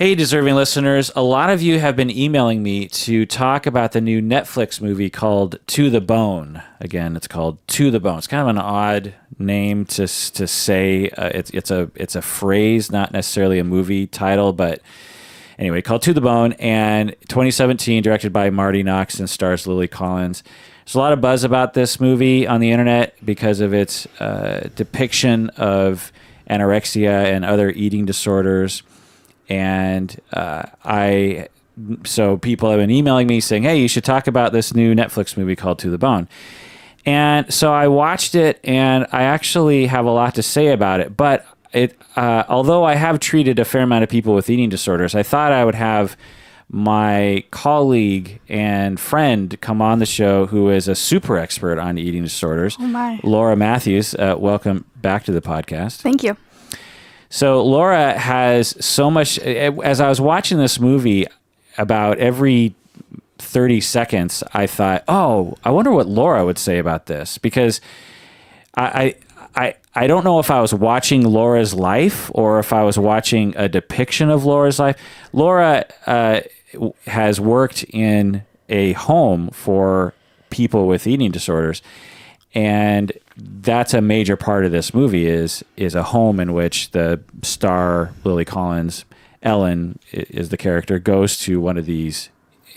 Hey, deserving listeners. A lot of you have been emailing me to talk about the new Netflix movie called To the Bone. Again, it's called To the Bone. It's kind of an odd name to say. It's a phrase, not necessarily a movie title, but anyway, called To the Bone. And 2017, directed by Marty Knox and stars Lily Collins. There's a lot of buzz about this movie on the internet because of its depiction of anorexia and other eating disorders. And so people have been emailing me saying, hey, you should talk about this new Netflix movie called To the Bone. And so I watched it, and I actually have a lot to say about it. But although I have treated a fair amount of people with eating disorders, I thought I would have my colleague and friend come on the show who is a super expert on eating disorders. Oh my. Laura Mathews. Welcome back to the podcast. Thank you. So Laura has so much, as I was watching this movie, about every 30 seconds, I thought, oh, I wonder what Laura would say about this, because I don't know if I was watching Laura's life or if I was watching a depiction of Laura's life. Laura has worked in a home for people with eating disorders, and that's a major part of this movie is a home in which the star Lily Collins, Ellen is the character, goes to one of these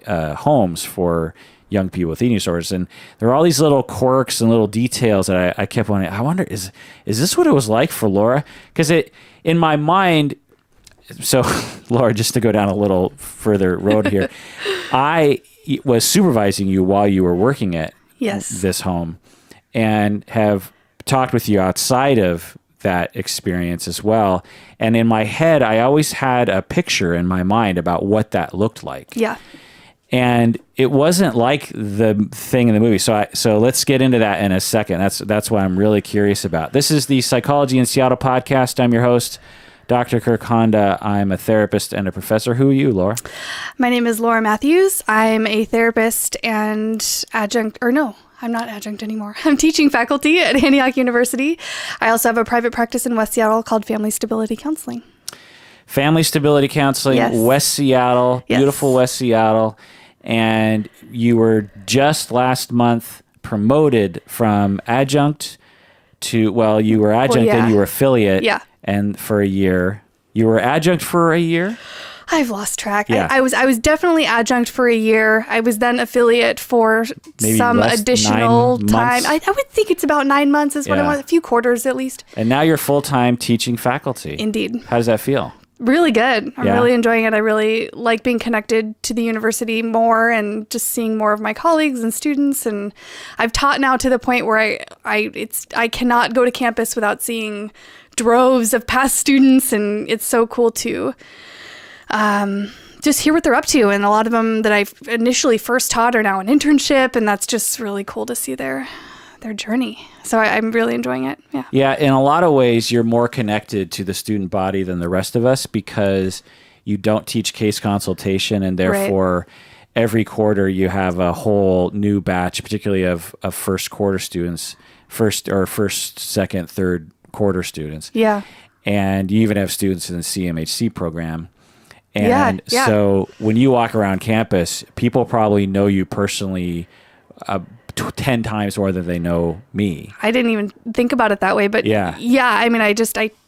homes for young people with eating disorders. And there are all these little quirks and little details that I kept wondering, I wonder, is this what it was like for Laura? Because in my mind, so Laura, just to go down a little further road here, I was supervising you while you were working at this home, and have talked with you outside of that experience as well. And in my head, I always had a picture in my mind about what that looked like. Yeah. And it wasn't like the thing in the movie. So let's get into that in a second. That's what I'm really curious about. This is the Psychology in Seattle podcast. I'm your host, Dr. Kirk Honda. I'm a therapist and a professor. Who are you, Laura? My name is Laura Mathews. I'm a therapist and I'm not adjunct anymore. I'm teaching faculty at Antioch University. I also have a private practice in West Seattle called Family Stability Counseling. Family Stability Counseling, yes. West Seattle, beautiful yes. West Seattle. And you were just last month promoted from adjunct to, you were adjunct and you were affiliate. Yeah. And for a year. You were adjunct for a year? I've lost track. Yeah. I was definitely adjunct for a year. I was then affiliate for maybe some additional time. I would think it's about 9 months is what I want, a few quarters at least. And now you're full-time teaching faculty. Indeed. How does that feel? Really good. I'm really enjoying it. I really like being connected to the university more and just seeing more of my colleagues and students. And I've taught now to the point where I cannot go to campus without seeing droves of past students, and it's so cool to just hear what they're up to. And a lot of them that I initially first taught are now in internship, and that's just really cool to see their journey. So I'm really enjoying it. Yeah. Yeah. In a lot of ways, you're more connected to the student body than the rest of us because you don't teach case consultation, and therefore every quarter you have a whole new batch, particularly of first quarter students, first, second, third quarter students. Yeah. And you even have students in the CMHC program. And so when you walk around campus, people probably know you personally 10 times more than they know me. I didn't even think about it that way, but yeah, I mean, I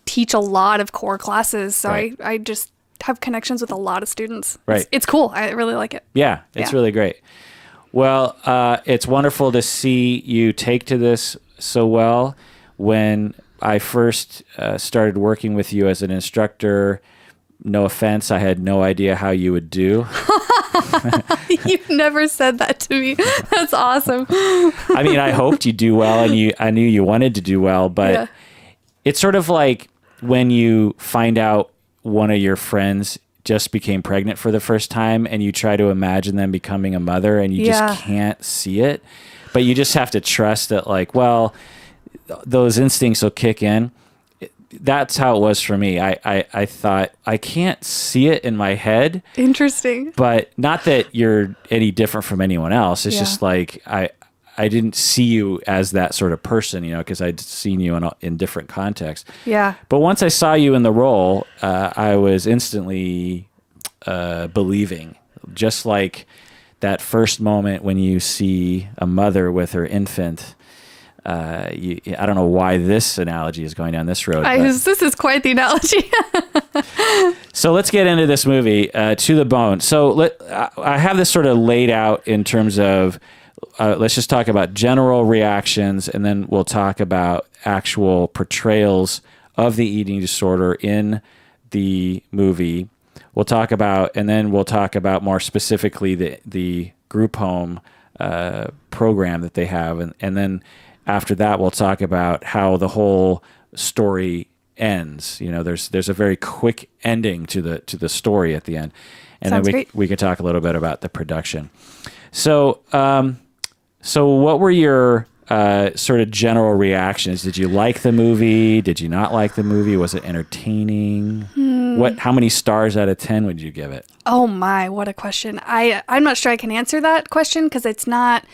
teach a lot of core classes, so I just have connections with a lot of students. Right. It's cool. I really like it. Yeah, it's really great. Well, it's wonderful to see you take to this so well. When I first started working with you as an instructor, no offense, I had no idea how you would do. You've never said that to me. That's awesome. I mean, I hoped you'd do well, and I knew you wanted to do well, but it's sort of like when you find out one of your friends just became pregnant for the first time, and you try to imagine them becoming a mother, and you just can't see it, but you just have to trust that, those instincts will kick in. That's how it was for me. I thought, I can't see it in my head. Interesting. But not that you're any different from anyone else. It's just like, I didn't see you as that sort of person, because I'd seen you in different contexts. Yeah. But once I saw you in the role, I was instantly believing, just like that first moment when you see a mother with her infant. I don't know why this analogy is going down this road. This is quite the analogy. So let's get into this movie to the bone. So I have this sort of laid out in terms of, let's just talk about general reactions, and then we'll talk about actual portrayals of the eating disorder in the movie. And then we'll talk about more specifically the group home program that they have, and then after that, we'll talk about how the whole story ends. There's a very quick ending to the story at the end, and Sounds then great. we can talk a little bit about the production. So, what were your sort of general reactions? Did you like the movie? Did you not like the movie? Was it entertaining? How many stars out of 10 would you give it? Oh my, what a question. I'm not sure I can answer that question because it's not.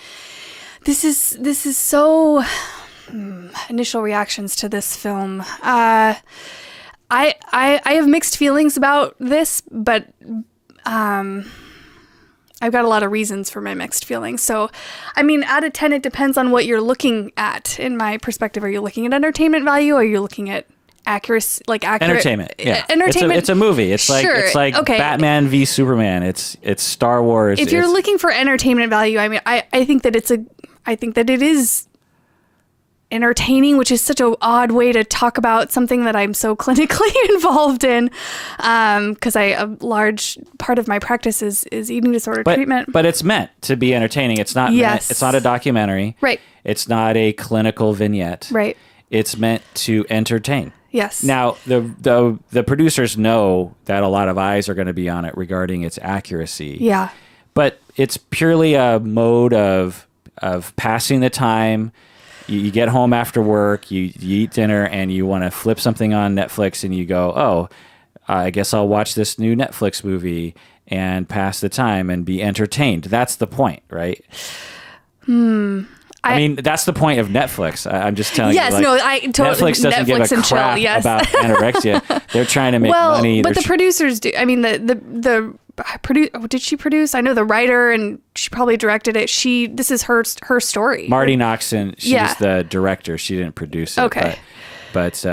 This is so initial reactions to this film. I have mixed feelings about this, but I've got a lot of reasons for my mixed feelings. So, I mean, out of 10, it depends on what you're looking at. In my perspective, are you looking at entertainment value, or are you looking at accurate entertainment? Yeah, entertainment. It's a movie. It's like okay. Batman v Superman. It's Star Wars. If you're looking for entertainment value, I mean, I think that it is entertaining, which is such an odd way to talk about something that I'm so clinically involved in, because a large part of my practice is eating disorder treatment. But it's meant to be entertaining. It's not. Yes. It's not a documentary. Right. It's not a clinical vignette. Right. It's meant to entertain. Yes. Now the producers know that a lot of eyes are going to be on it regarding its accuracy. Yeah. But it's purely a mode of passing the time. You get home after work, you eat dinner, and you want to flip something on Netflix, and you go, oh, I guess I'll watch this new Netflix movie and pass the time and be entertained. That's the point, right? I mean, that's the point of Netflix. I'm just telling you. Yes, no, I totally. Netflix doesn't give a crap about anorexia. They're trying to make money. But the producers do. I mean, did she produce? I know the writer, and she probably directed it. This is her story. Marty Noxon, she's the director. She didn't produce it. Okay. But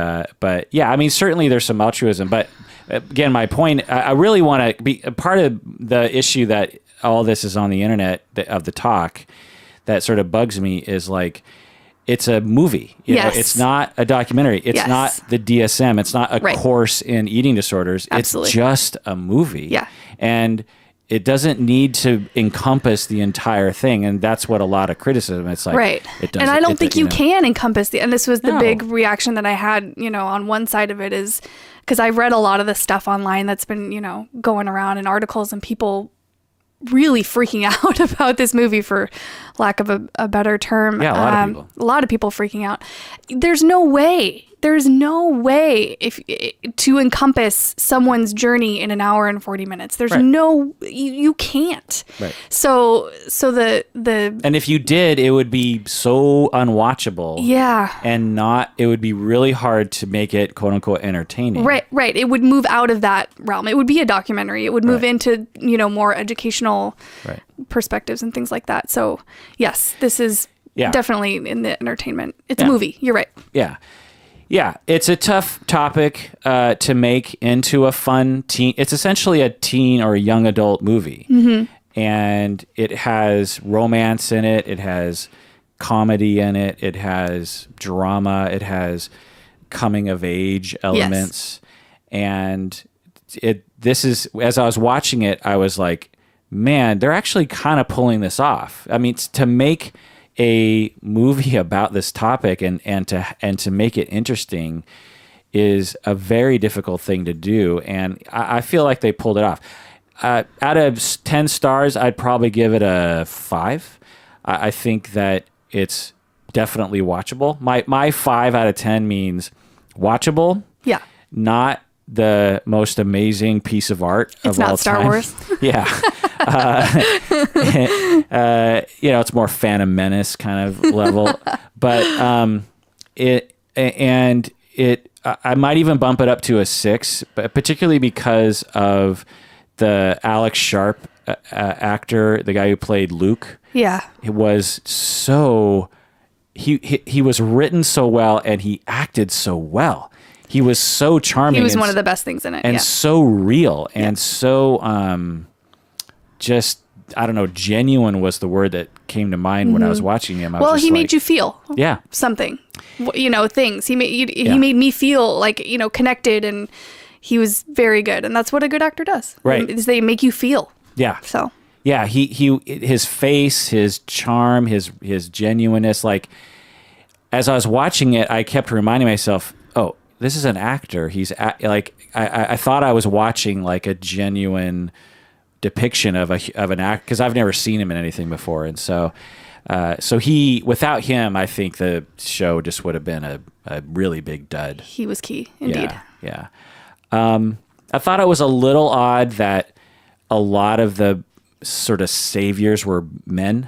yeah, I mean, certainly there's some altruism. But again, my point, I really want to be a part of the issue that all this is on the internet of the talk that sort of bugs me is like, it's a movie. You know, it's not a documentary. It's not the DSM. It's not a course in eating disorders. Absolutely. It's just a movie. Yeah. And it doesn't need to encompass the entire thing. And that's what a lot of criticism. It's like, it doesn't. And I don't think you can encompass and this was the big reaction that I had, on one side of it is because I've read a lot of the stuff online that's been, going around in articles and people really freaking out about this movie, for lack of a better term. Yeah, a lot of people freaking out. There's no way to encompass someone's journey in an hour and 40 minutes. There's you can't. Right. So the and if you did, it would be so unwatchable. Yeah. And it would be really hard to make it quote unquote entertaining. Right. It would move out of that realm. It would be a documentary. It would move into, more educational perspectives and things like that. So yes, this is definitely in the entertainment. It's a movie. You're right. Yeah. Yeah, it's a tough topic to make into a fun teen. It's essentially a teen or a young adult movie. Mm-hmm. And it has romance in it. It has comedy in it. It has drama. It has coming of age elements. And this is, as I was watching it, I was like, man, they're actually kind of pulling this off. I mean, to make a movie about this topic and to make it interesting is a very difficult thing to do, and I feel like they pulled it off. Out of 10 stars, I'd probably give it a 5. I think that it's definitely watchable. My 5 out of 10 means watchable. Yeah. Not the most amazing piece of art of all time. It's not Star Wars. Yeah. It's more Phantom Menace kind of level, but I might even bump it up to a 6, but particularly because of the Alex Sharp actor, the guy who played Luke. Yeah. It was so he was written so well, and he acted so well. He was so charming. He was one of the best things in it. And so real and so just, I don't know, genuine was the word that came to mind when I was watching him. Well, he made you feel something, things. He made me feel like, connected, and he was very good. And that's what a good actor does. Right. Is they make you feel. Yeah. So. Yeah. His face, his charm, his genuineness, like as I was watching it, I kept reminding myself, oh, this is an actor. He's I thought I was watching like a genuine depiction of an act, because I've never seen him in anything before, and so without him, I think the show just would have been a really big dud. He was key, indeed. Yeah. I thought it was a little odd that a lot of the sort of saviors were men.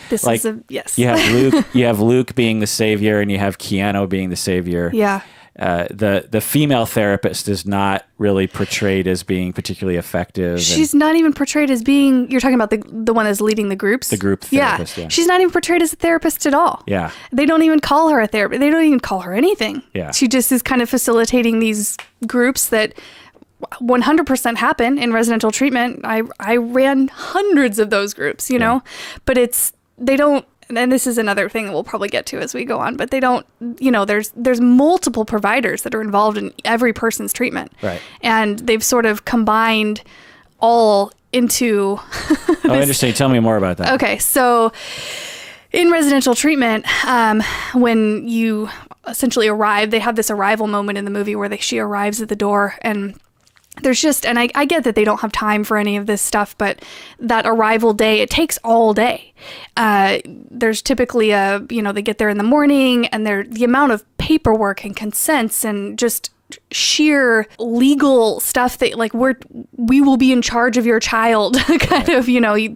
This like, is yes. You have Luke being the savior, and you have Keanu being the savior. Yeah. The female therapist is not really portrayed as being particularly effective. She's not even portrayed as being. You're talking about the one that's leading the groups. The group therapist. Yeah. She's not even portrayed as a therapist at all. Yeah. They don't even call her a therapist. They don't even call her anything. Yeah. She just is kind of facilitating these groups that 100% happen in residential treatment. I ran hundreds of those groups, but they don't, and this is another thing that we'll probably get to as we go on, but they don't, there's multiple providers that are involved in every person's treatment. Right. And they've sort of combined all into interesting. Tell me more about that. Okay. So in residential treatment, when you essentially arrive, they have this arrival moment in the movie where she arrives at the door, and there's just, and I get that they don't have time for any of this stuff, but that arrival day, it takes all day. There's typically they get there in the morning, and the amount of paperwork and consents and just sheer legal stuff that like we will be in charge of your child kind of,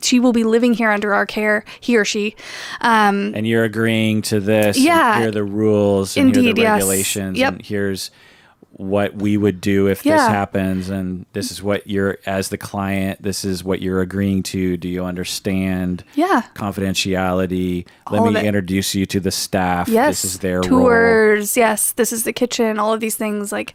she will be living here under our care, he or she. And you're agreeing to this. Yeah. And here are the rules, and Indeed, here are the yes. regulations. Yep. And here's what we would do if this happens, and this is what as the client, this is what you're agreeing to. Do you understand? Yeah. Confidentiality. Let me introduce you to the staff. Yes. This is their tours. role. Yes. This is the kitchen. All of these things. Like,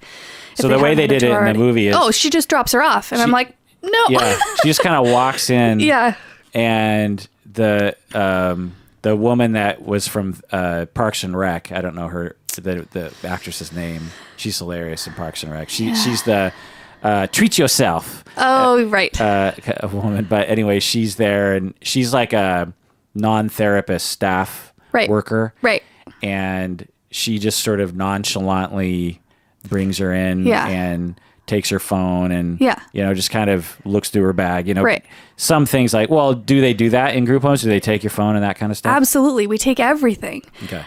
so the way they did it in the movie is, she just drops her off, and I'm like, no. Yeah. She just kind of walks in. Yeah. And the woman that was from Parks and Rec, I don't know the actress's name. She's hilarious in Parks and Rec. She's the treat yourself. Oh, right. A woman, but anyway, she's there, and she's like a non-therapist staff worker, right? And she just sort of nonchalantly brings her in and takes her phone and just kind of looks through her bag. Right. Some things like, well, do they do that in group homes? Do they take your phone and that kind of stuff? Absolutely, we take everything. Okay.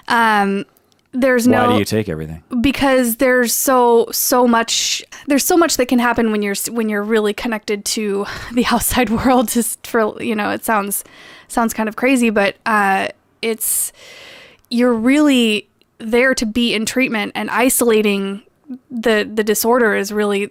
Why do you take everything? Because there's so much. There's so much that can happen when you're really connected to the outside world. Just for it sounds kind of crazy, but you're really there to be in treatment, and isolating the disorder is really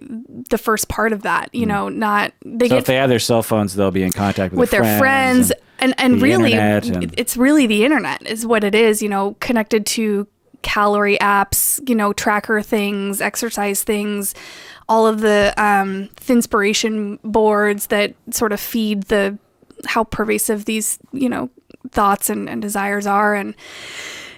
the first part of that. If they have their cell phones, they'll be in contact with their friends, and really, it's really the internet is what it is. Connected to calorie apps, tracker things, exercise things, all of the thinspiration boards that sort of feed how pervasive these, thoughts and desires are. And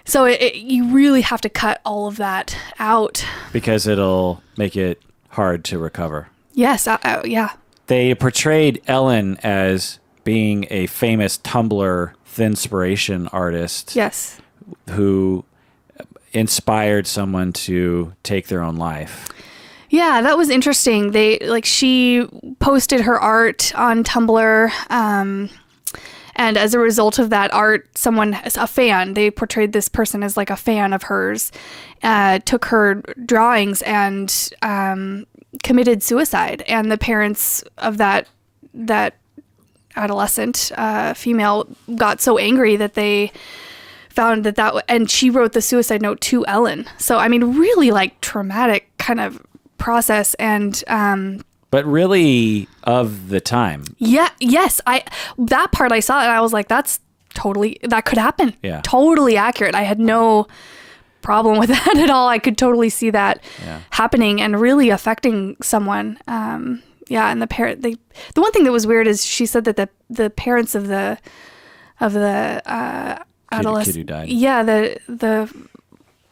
so you really have to cut all of that out. Because it'll make it hard to recover. Yes. Yeah. They portrayed Ellen as being a famous Tumblr thinspiration artist. Yes. Who inspired someone to take their own life. Yeah, that was interesting. She posted her art on Tumblr, and as a result of that art, a fan, they portrayed this person as like a fan of hers, took her drawings and committed suicide. And the parents of that adolescent female got so angry that they found and she wrote the suicide note to Ellen. So, really like traumatic kind of process. And but really of the time. Yeah. Yes. That part I saw and I was like, that could happen. Yeah. Totally accurate. I had no problem with that at all. I could totally see that happening and really affecting someone. And the one thing that was weird is she said that the parents of the adolescent kid who died. Yeah, the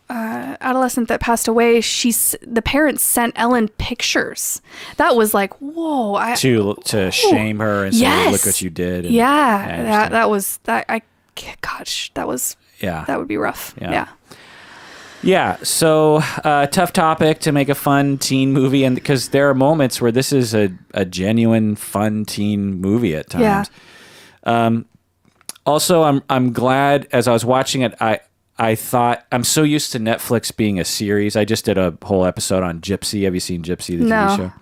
adolescent that passed away, the parents sent Ellen pictures. That was like, whoa. To shame her and say, look what you did. And, that was that would be rough. Yeah, so tough topic to make a fun teen movie, and because there are moments where this is a genuine fun teen movie at times. Yeah. Also, I'm glad as I was watching it, I thought I'm so used to Netflix being a series. I just did a whole episode on Gypsy. Have you seen Gypsy, the TV show?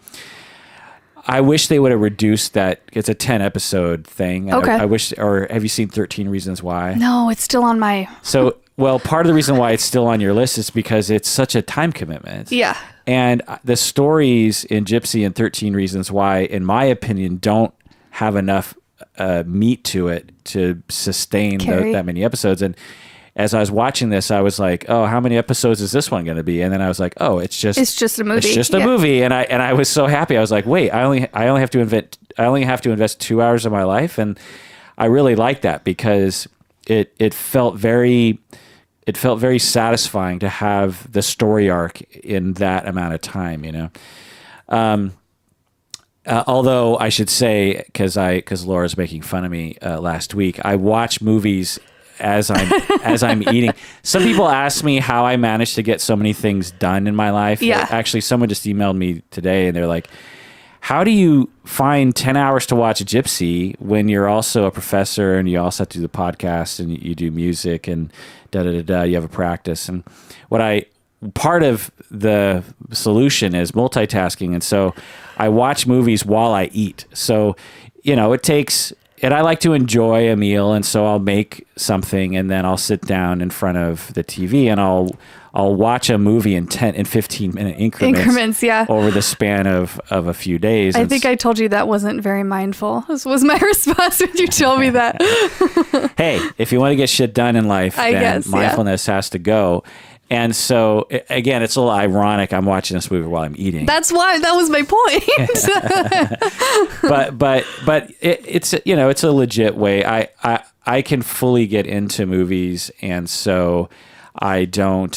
I wish they would have reduced that. It's a 10 episode thing. Okay. I wish, or have you seen 13 Reasons Why? No, it's still on my. So. Well, part of the reason why it's still on your list is because it's such a time commitment. Yeah. And the stories in Gypsy and 13 Reasons Why, in my opinion, don't have enough meat to it to sustain that many episodes. And as I was watching this, I was like, oh, how many episodes is this one going to be? And then I was like, oh, it's just a movie. It's just a movie. And I was so happy. I was like, wait, I only have to invest 2 hours of my life. And I really like that because it felt very satisfying to have the story arc in that amount of time, you know? Although I should say, because Laura's making fun of me last week, I watch movies as I'm eating. Some people ask me how I managed to get so many things done in my life. Yeah. Actually, someone just emailed me today and they're like, how do you find 10 hours to watch Gypsy when you're also a professor and you also have to do the podcast and you do music and you have a practice? And part of the solution is multitasking. And so I watch movies while I eat. So, you know, and I like to enjoy a meal. And so I'll make something and then I'll sit down in front of the TV and I'll watch a movie in 10 and 15 minute increments over the span of a few days. I think I told you that wasn't very mindful. This was my response when you told me that. Hey, if you want to get shit done in life, then mindfulness has to go. And so, again, it's a little ironic. I'm watching this movie while I'm eating. That's why. That was my point. but it's you know, it's a legit way. I can fully get into movies, and so I don't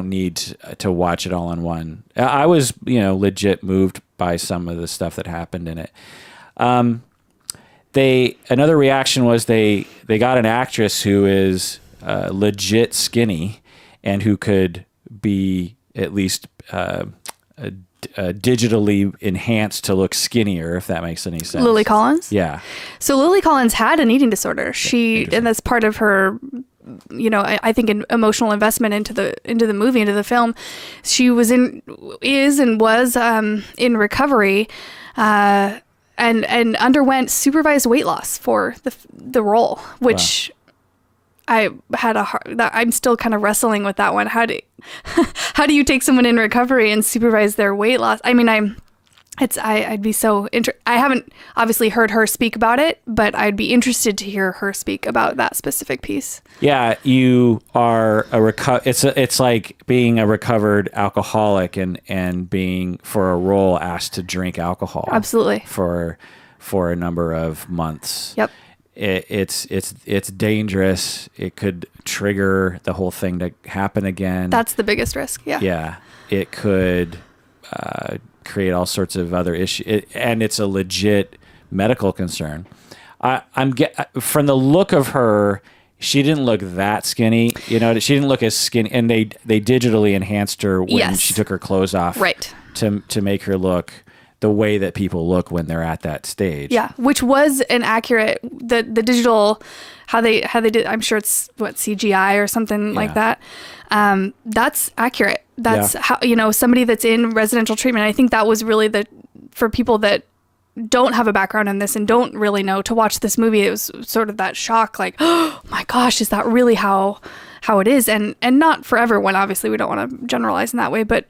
need to watch it all in one. I was, you know, legit moved by some of the stuff that happened in it. Another reaction was they got an actress who is legit skinny and who could be at least digitally enhanced to look skinnier, if that makes any sense. Lily Collins? Yeah. So Lily Collins had an eating disorder. And that's part of her, you know, I think an emotional investment into the movie, into the film. She was in recovery, and underwent supervised weight loss for the role, which I had I'm still kind of wrestling with that one. How do you take someone in recovery and supervise their weight loss? I mean, I'd be so I haven't obviously heard her speak about it, but I'd be interested to hear her speak about that specific piece. Yeah, you are it's like being a recovered alcoholic and being for a role asked to drink alcohol. Absolutely. For a number of months. Yep. It's dangerous. It could trigger the whole thing to happen again. That's the biggest risk. Yeah. Yeah. It could create all sorts of other issues, and it's a legit medical concern. From the look of her, she didn't look that skinny. You know, she didn't look as skinny, and they digitally enhanced her when she took her clothes off, right, to make her look the way that people look when they're at that stage. Yeah, which was an accurate the digital how they did. I'm sure it's CGI or something like that. That's accurate. That's how, you know, somebody that's in residential treatment. I think that was really for people that don't have a background in this and don't really know, to watch this movie. It was sort of that shock, like, oh my gosh, is that really how it is? And not for everyone. Obviously, we don't want to generalize in that way, but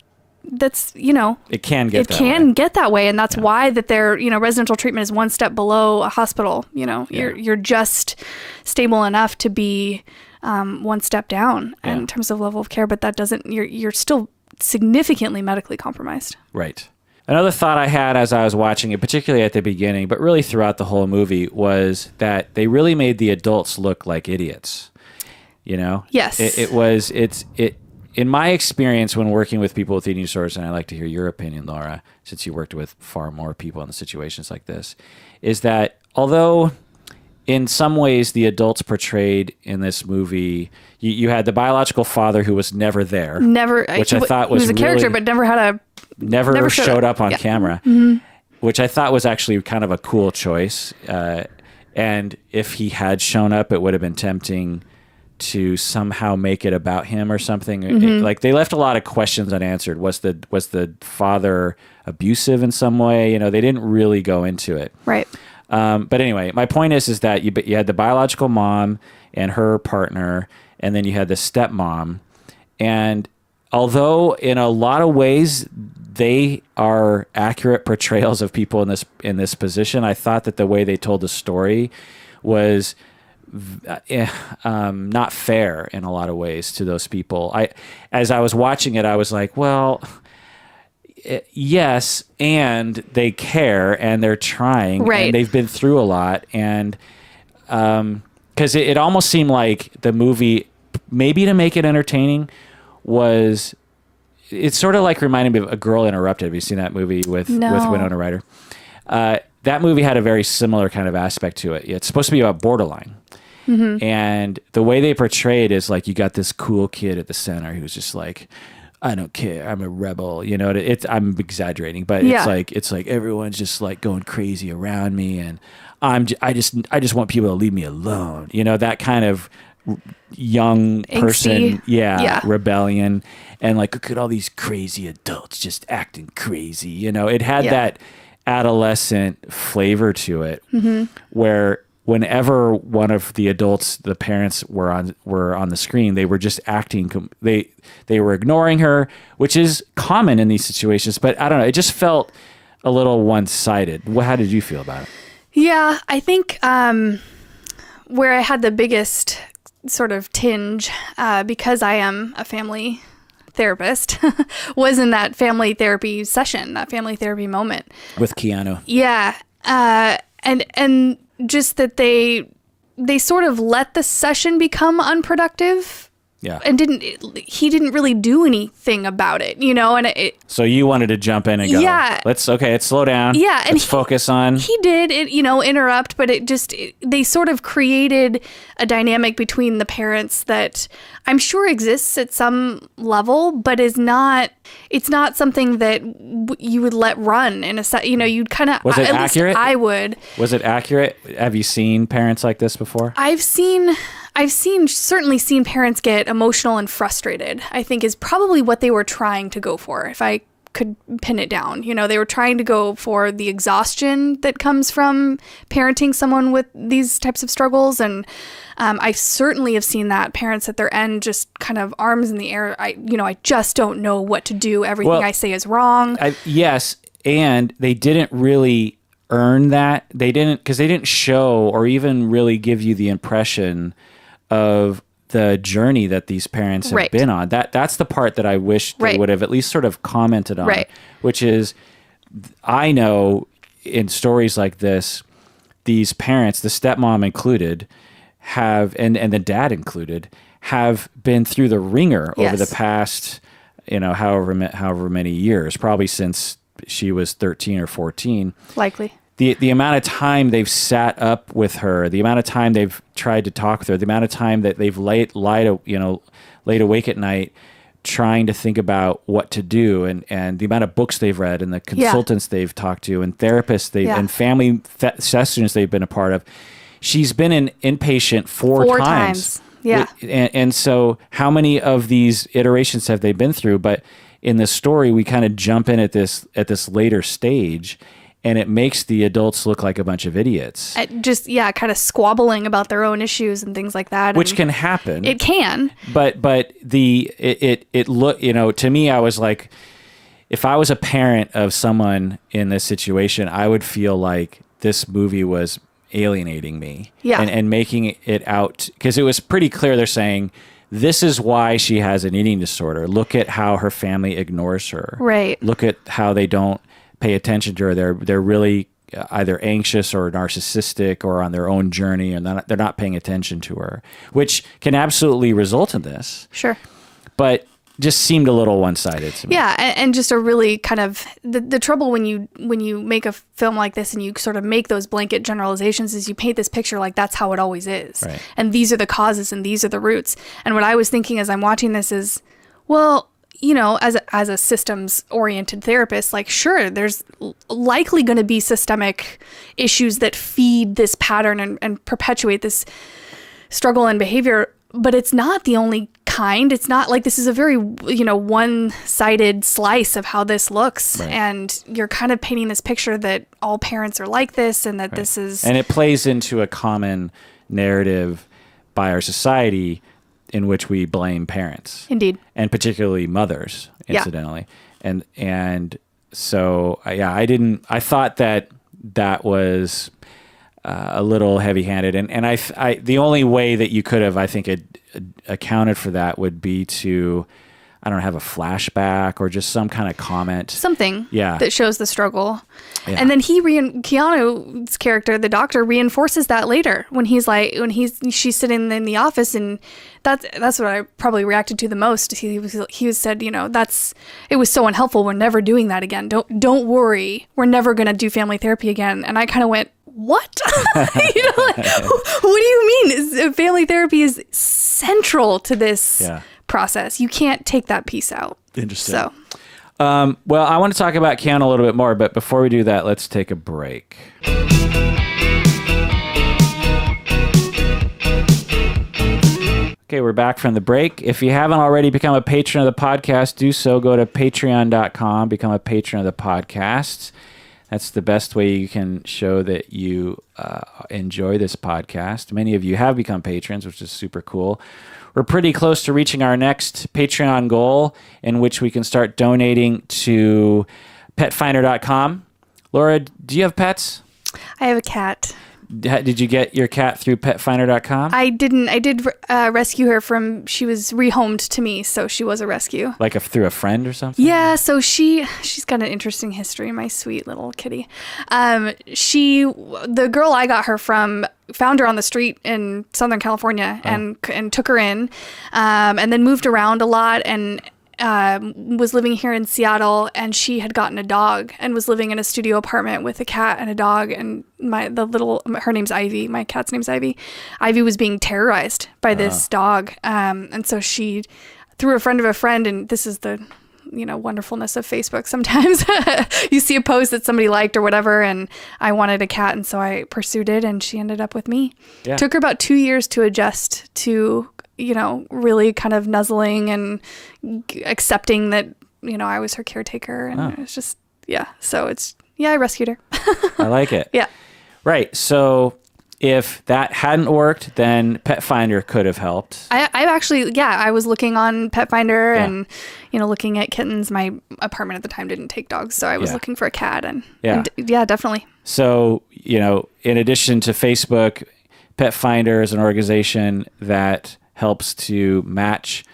that's, it can get that way. And that's why that their, residential treatment is one step below a hospital. You're just stable enough to be one step down in terms of level of care, but that doesn't, you're still significantly medically compromised. Right. Another thought I had as I was watching it, particularly at the beginning, but really throughout the whole movie, was that they really made the adults look like idiots. Yes. It in my experience when working with people with eating disorders, and I'd like to hear your opinion, Laura, since you worked with far more people in situations like this, is that although in some ways the adults portrayed in this movie, you had the biological father who was never there, which I thought was he was a character, but never showed up on camera, which I thought was actually kind of a cool choice. And if he had shown up, it would have been tempting to somehow make it about him or something. Like they left a lot of questions unanswered. Was the father abusive in some way? They didn't really go into it. Right. But anyway, my point is that you had the biological mom and her partner, and then you had the stepmom. And although in a lot of ways they are accurate portrayals of people in this position, I thought that the way they told the story was not fair in a lot of ways to those people. As I was watching it, I was like, well, yes, and they care and they're trying, right, and they've been through a lot, and because it almost seemed like the movie, maybe to make it entertaining, it's sort of like reminding me of A Girl Interrupted. Have you seen that movie with Winona Ryder? That movie had a very similar kind of aspect to it. It's supposed to be about borderline. And the way they portray it is like you got this cool kid at the center who's just like, I don't care, I'm a rebel. I'm exaggerating, but it's like everyone's just like going crazy around me, and I just want people to leave me alone. That kind of young person, rebellion, and like, look at all these crazy adults just acting crazy. It had that adolescent flavor to it, where whenever one of the adults, the parents were on the screen, they were just acting. They were ignoring her, which is common in these situations. But I don't know. It just felt a little one-sided. How did you feel about it? Yeah, I think where I had the biggest sort of tinge, because I am a family therapist, was in that family therapy session, that family therapy moment with Keanu. Yeah, and just that they sort of let the session become unproductive. Yeah. And he didn't really do anything about it, and so you wanted to jump in and go, let's slow down. Yeah. And let's focus on. He did interrupt, but they sort of created a dynamic between the parents that I'm sure exists at some level, but it's not something that you would let run in a set. You'd kind of. Was it accurate? I would. Was it accurate? Have you seen parents like this before? I've certainly seen parents get emotional and frustrated, I think is probably what they were trying to go for, if I could pin it down. They were trying to go for the exhaustion that comes from parenting someone with these types of struggles. And I certainly have seen that parents at their end, just kind of arms in the air. I just don't know what to do. Everything I say is wrong. Yes. And they didn't really earn that. Because they didn't show or even really give you the impression of the journey that these parents have been on. That's the part that I wish they would have at least sort of commented on, which is, I know in stories like this, these parents, the stepmom included, have, and the dad included, have been through the ringer over the past, however many years, probably since she was 13 or 14. Likely. The amount of time they've sat up with her, the amount of time they've tried to talk with her, the amount of time that they've laid awake at night trying to think about what to do, and the amount of books they've read, and the consultants they've talked to, and therapists and family sessions they've been a part of. She's been an inpatient four times. Yeah. And so how many of these iterations have they been through? But in the story, we kind of jump in at this later stage, and it makes the adults look like a bunch of idiots. Just, kind of squabbling about their own issues and things like that. Which can happen. It can. But it look, to me, I was like, if I was a parent of someone in this situation, I would feel like this movie was alienating me. Yeah. And making it out, because it was pretty clear they're saying, this is why she has an eating disorder. Look at how her family ignores her. Right. Look at how they don't pay attention to her. They're really either anxious or narcissistic or on their own journey, and they're not paying attention to her, which can absolutely result in this. Sure. But just seemed a little one-sided to me. Yeah, and just a really kind of the trouble when you make a film like this and you sort of make those blanket generalizations is you paint this picture like that's how it always is. Right. And these are the causes and these are the roots. And what I was thinking as I'm watching this is, well, as a systems oriented therapist, like, sure, there's likely going to be systemic issues that feed this pattern and perpetuate this struggle and behavior, but it's not the only kind. It's not like this is a very, one-sided slice of how this looks. Right. And you're kind of painting this picture that all parents are like this and that this is... And it plays into a common narrative by our society in which we blame parents. Indeed. And particularly mothers, incidentally. Yeah. And so, I thought that was a little heavy-handed. And I the only way that you could have, I think, accounted for that would be to, I don't know, have a flashback or just some kind of comment. Something that shows the struggle. Yeah. And then Keanu's character, the doctor, reinforces that later when she's sitting in the office, and that's what I probably reacted to the most. He said, it was so unhelpful. We're never doing that again. Don't worry. We're never going to do family therapy again. And I kind of went, what? What do you mean? Family therapy is central to this process. You can't take that piece out. Interesting. So, well, I want to talk about Keanu a little bit more, but before we do that, let's take a break. Okay, we're back from the break. If you haven't already become a patron of the podcast, do so. Go to patreon.com, become a patron of the podcast. That's the best way you can show that you enjoy this podcast. Many of you have become patrons, which is super cool. We're pretty close to reaching our next Patreon goal, in which we can start donating to petfinder.com. Laura, do you have pets? I have a cat. Did you get your cat through petfinder.com? I didn't. I did rescue her she was rehomed to me, so she was a rescue. Like through a friend or something? Yeah, so she's got an interesting history, my sweet little kitty. The girl I got her from found her on the street in Southern California and took her in, and then moved around a lot and was living here in Seattle, and she had gotten a dog and was living in a studio apartment with a cat and a dog, and her name's Ivy. My cat's name's Ivy. Ivy was being terrorized by this dog. And so she, through a friend of a friend, and this is the, wonderfulness of Facebook. Sometimes you see a post that somebody liked or whatever, and I wanted a cat, and so I pursued it, and she ended up with me. Yeah. Took her about 2 years to adjust to, really kind of nuzzling and accepting that, I was her caretaker, and it was just, so I rescued her. I like it. Yeah. Right. So if that hadn't worked, then Pet Finder could have helped. I actually, I was looking on Pet Finder and, looking at kittens. My apartment at the time didn't take dogs, so I was looking for a cat, and definitely. So, in addition to Facebook, Pet Finder is an organization that helps to match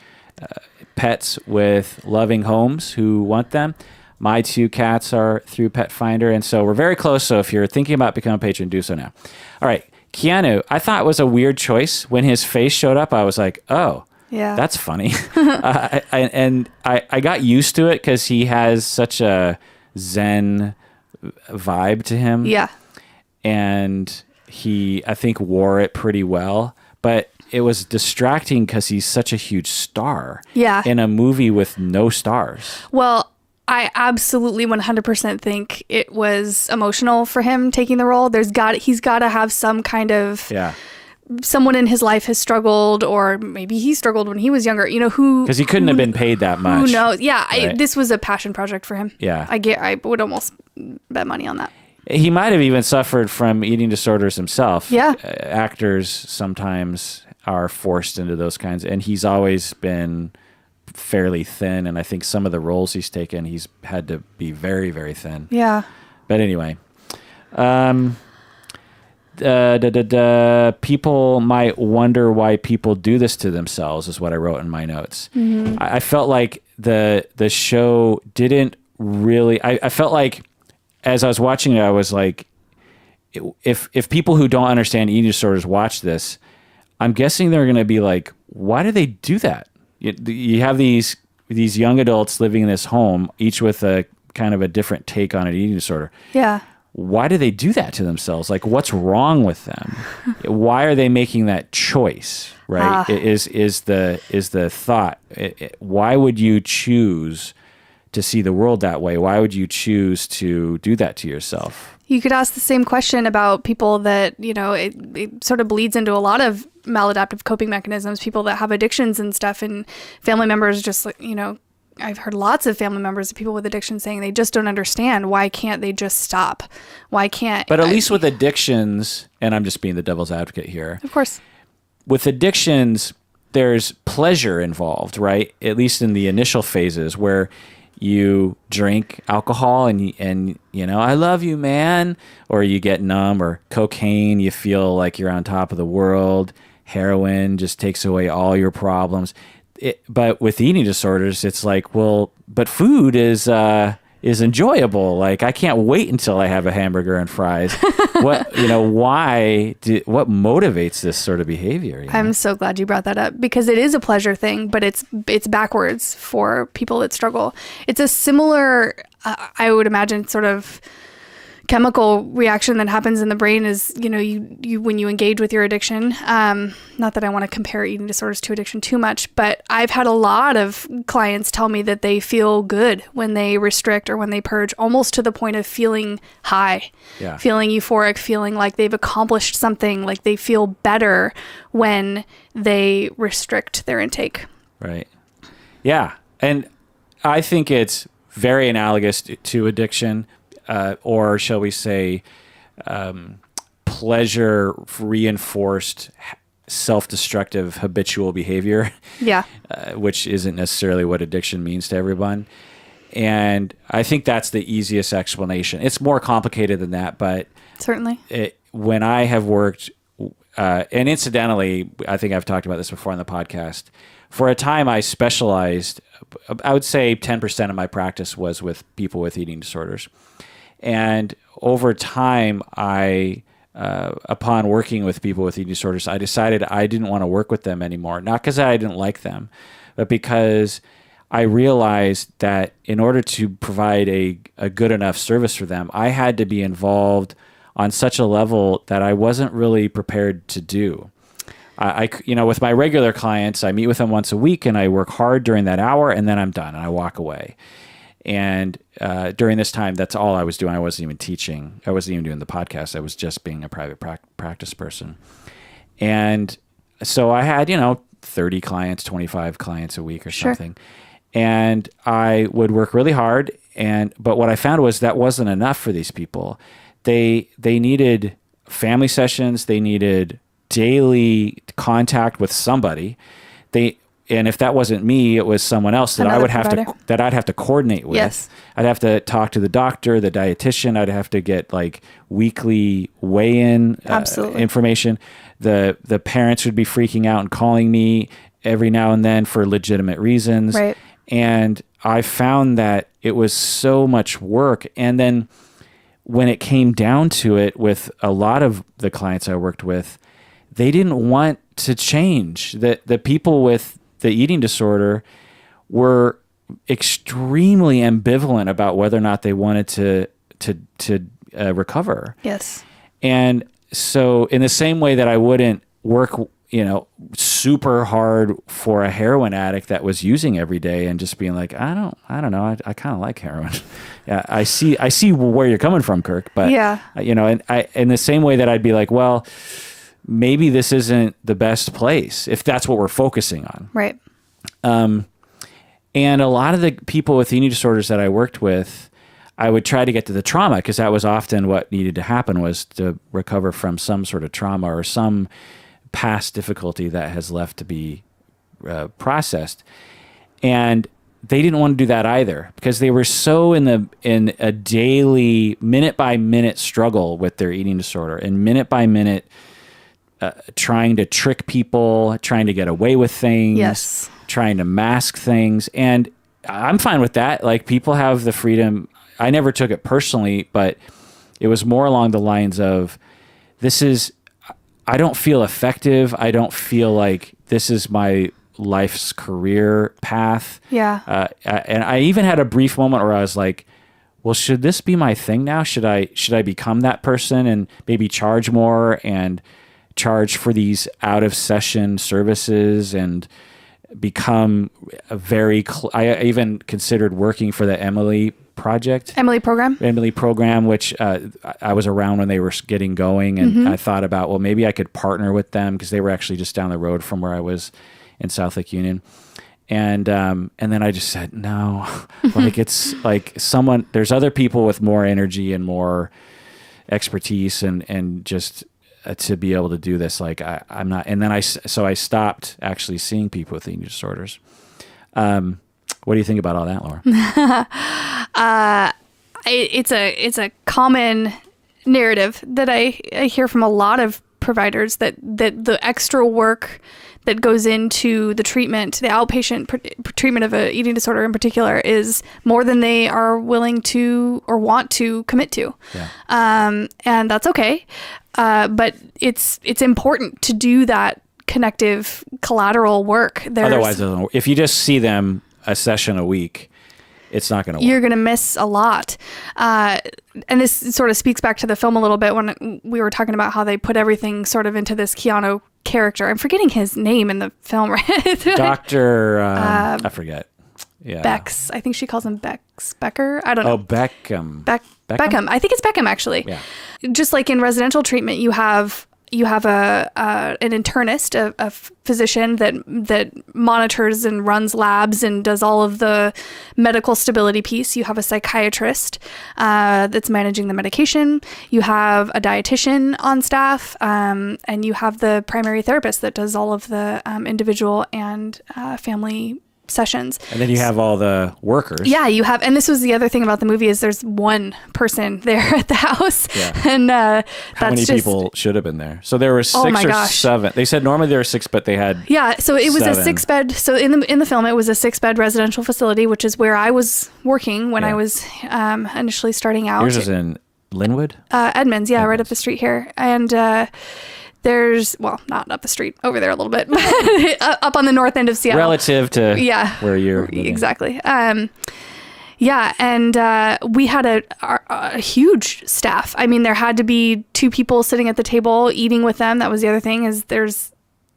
pets with loving homes who want them. My 2 cats are through Pet Finder, and so we're very close. So if you're thinking about becoming a patron, do so now. All right, Keanu, I thought was a weird choice. When his face showed up, I was like, oh, that's funny. I got used to it because he has such a Zen vibe to him. Yeah. And he, I think, wore it pretty well. But it was distracting because he's such a huge star. Yeah. In a movie with no stars. Well, I absolutely 100% think it was emotional for him taking the role. He's got to have some kind of someone in his life has struggled, or maybe he struggled when he was younger. Because he couldn't have been paid that much. Who knows? Yeah, right? This was a passion project for him. Yeah, I would almost bet money on that. He might have even suffered from eating disorders himself. Yeah, actors sometimes are forced into those kinds, and he's always been fairly thin, and I think some of the roles he's taken, he's had to be very, very thin. Yeah. But anyway, people might wonder why people do this to themselves, is what I wrote in my notes. Mm-hmm. I felt like the show didn't really. I felt like as I was watching it, I was like, if people who don't understand eating disorders watch this, I'm guessing they're going to be like, why do they do that? You have these young adults living in this home, each with a kind of a different take on an eating disorder. Yeah. Why do they do that to themselves? Like, what's wrong with them? Why are they making that choice? Right? Is the thought? Why would you choose to see the world that way? Why would you choose to do that to yourself? You could ask the same question about people that, it sort of bleeds into a lot of maladaptive coping mechanisms, people that have addictions and stuff, and family members just, I've heard lots of family members of people with addictions saying they just don't understand. Why can't they just stop? Why can't... But at least with addictions, and I'm just being the devil's advocate here. Of course. With addictions, there's pleasure involved, right? At least in the initial phases where you drink alcohol and I love you, man, or you get numb, or cocaine, you feel like you're on top of the world. Heroin just takes away all your problems. But with eating disorders, it's like, well, but food is enjoyable. Like, I can't wait until I have a hamburger and fries. What motivates this sort of behavior? I'm so glad you brought that up, because it is a pleasure thing, but it's backwards for people that struggle. It's a similar, I would imagine, sort of chemical reaction that happens in the brain is, you when you engage with your addiction. Not that I want to compare eating disorders to addiction too much, but I've had a lot of clients tell me that they feel good when they restrict or when they purge, almost to the point of feeling high, feeling euphoric, feeling like they've accomplished something, like they feel better when they restrict their intake. Right. Yeah. And I think it's very analogous to addiction. Or shall we say, pleasure reinforced self-destructive habitual behavior. Yeah. Which isn't necessarily what addiction means to everyone. And I think that's the easiest explanation. It's more complicated than that, but certainly when I have worked, and incidentally, I think I've talked about this before on the podcast, for a time I specialized, I would say 10% of my practice was with people with eating disorders. And over time, upon working with people with eating disorders, I decided I didn't want to work with them anymore. Not because I didn't like them, but because I realized that in order to provide a good enough service for them, I had to be involved on such a level that I wasn't really prepared to do. With my regular clients, I meet with them once a week and I work hard during that hour, and then I'm done and I walk away. And during this time, that's all I was doing. I wasn't even teaching. I wasn't even doing the podcast. I was just being a private practice person. And so I had, 30 clients, 25 clients a week or something. And I would work really hard. But what I found was that wasn't enough for these people. They needed family sessions. They needed daily contact with somebody. And if that wasn't me, it was someone else that I'd have to coordinate with. Yes. I'd have to talk to the doctor, the dietitian. I'd have to get like weekly weigh-in information. The parents would be freaking out and calling me every now and then for legitimate reasons. Right. And I found that it was so much work. And then when it came down to it, with a lot of the clients I worked with, they didn't want to change. The people with the eating disorder were extremely ambivalent about whether or not they wanted to recover. Yes. And so in the same way that I wouldn't work, super hard for a heroin addict that was using every day and just being like, I don't know, I kind of like heroin. Yeah, I see where you're coming from, Kirk. But and in the same way that I'd be like, well, maybe this isn't the best place if that's what we're focusing on. Right. And a lot of the people with eating disorders that I worked with, I would try to get to the trauma, because that was often what needed to happen, was to recover from some sort of trauma or some past difficulty that has left to be processed. And they didn't want to do that either because they were so in a daily minute by minute struggle with their eating disorder and minute by minute trying to trick people, trying to get away with things, Yes. trying to mask things. And I'm fine with that. Like, people have the freedom. I never took it personally, but it was more along the lines of, I don't feel effective. I don't feel like this is my life's career path. Yeah. And I even had a brief moment where I was like, well, should this be my thing now? Should I become that person and maybe charge more and charge for these out of session services and become I even considered working for the Emily program, which I was around when they were getting going. And I thought about, well, maybe I could partner with them because they were actually just down the road from where I was in South Lake Union. And then I just said, no, like, it's like there's other people with more energy and more expertise and just to be able to do this. Like, I'm not, and then I stopped actually seeing people with eating disorders. What do you think about all that, Laura? It's a common narrative that I hear from a lot of providers that the extra work that goes into the treatment, the outpatient treatment of an eating disorder in particular, is more than they are willing to or want to commit to. Yeah. And that's okay. But it's important to do that connective collateral work. Otherwise, if you just see them a session a week, it's not going to work. You're going to miss a lot. And this sort of speaks back to the film a little bit when we were talking about how they put everything sort of into this Keanu character. I'm forgetting his name in the film, right? Dr. I forget. Yeah. Bex. I think she calls him Becker. I don't know. Oh, Beckham. Beckham. I think it's Beckham, actually. Yeah. Just like in residential treatment, you have an internist, a physician that monitors and runs labs and does all of the medical stability piece. You have a psychiatrist that's managing the medication. You have a dietitian on staff, and you have the primary therapist that does all of the individual and family sessions. And then you have all the workers. Yeah, you have, and this was the other thing about the movie is there's one person there at the house. Yeah. And how many people should have been there? So there were 6 or 7. They said normally there were 6, but they had so it was 7. a 6-bed. So in the film, it was a 6-bed residential facility, which is where I was working when I was initially starting out. Yours is in Linwood? Edmonds, right up the street here. And there's, well, not up the street, over there a little bit, but up on the north end of Seattle. Relative to where you're living. Exactly. And we had a huge staff. I mean, there had to be 2 people sitting at the table eating with them. That was the other thing, is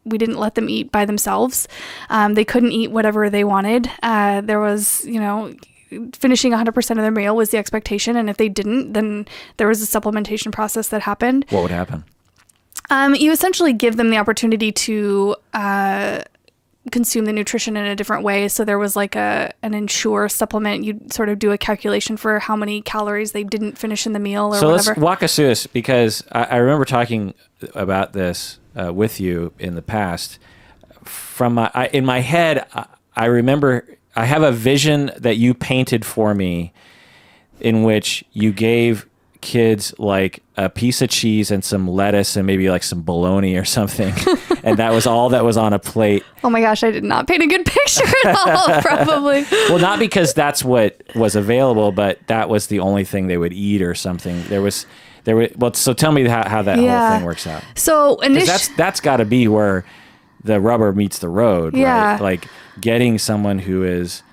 we didn't let them eat by themselves. They couldn't eat whatever they wanted. There was, finishing 100% of their meal was the expectation. And if they didn't, then there was a supplementation process that happened. What would happen? You essentially give them the opportunity to consume the nutrition in a different way. So there was like an Ensure supplement. You'd sort of do a calculation for how many calories they didn't finish in the meal or whatever. So let's walk us through this, because I remember talking about this with you in the past. In my head, I remember I have a vision that you painted for me in which you gave kids like a piece of cheese and some lettuce and maybe like some bologna or something. And that was all that was on a plate. Oh my gosh, I did not paint a good picture at all, probably. Well, not because that's what was available, but that was the only thing they would eat or something. So tell me how that whole thing works out. So that's got to be where the rubber meets the road, right? Like getting someone who is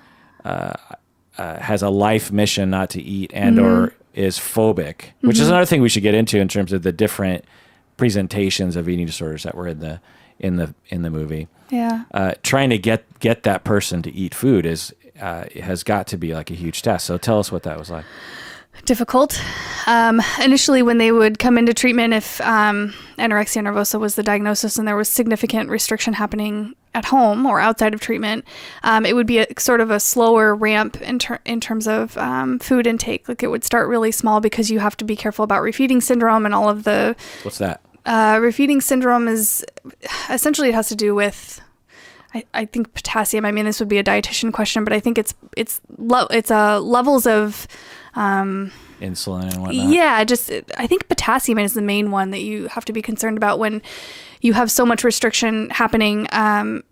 has a life mission not to eat and or is phobic, which is another thing we should get into in terms of the different presentations of eating disorders that were in the movie. Yeah. Trying to get that person to eat food has got to be like a huge test. So tell us what that was like. Difficult. Initially, when they would come into treatment, if anorexia nervosa was the diagnosis and there was significant restriction happening at home or outside of treatment, it would be a sort of a slower ramp in terms of food intake. Like, it would start really small because you have to be careful about refeeding syndrome and all of the... What's that? Refeeding syndrome is essentially, it has to do with I think potassium, I mean, this would be a dietitian question, but I think it's levels of insulin and whatnot. Yeah, I think potassium is the main one that you have to be concerned about when you have so much restriction happening,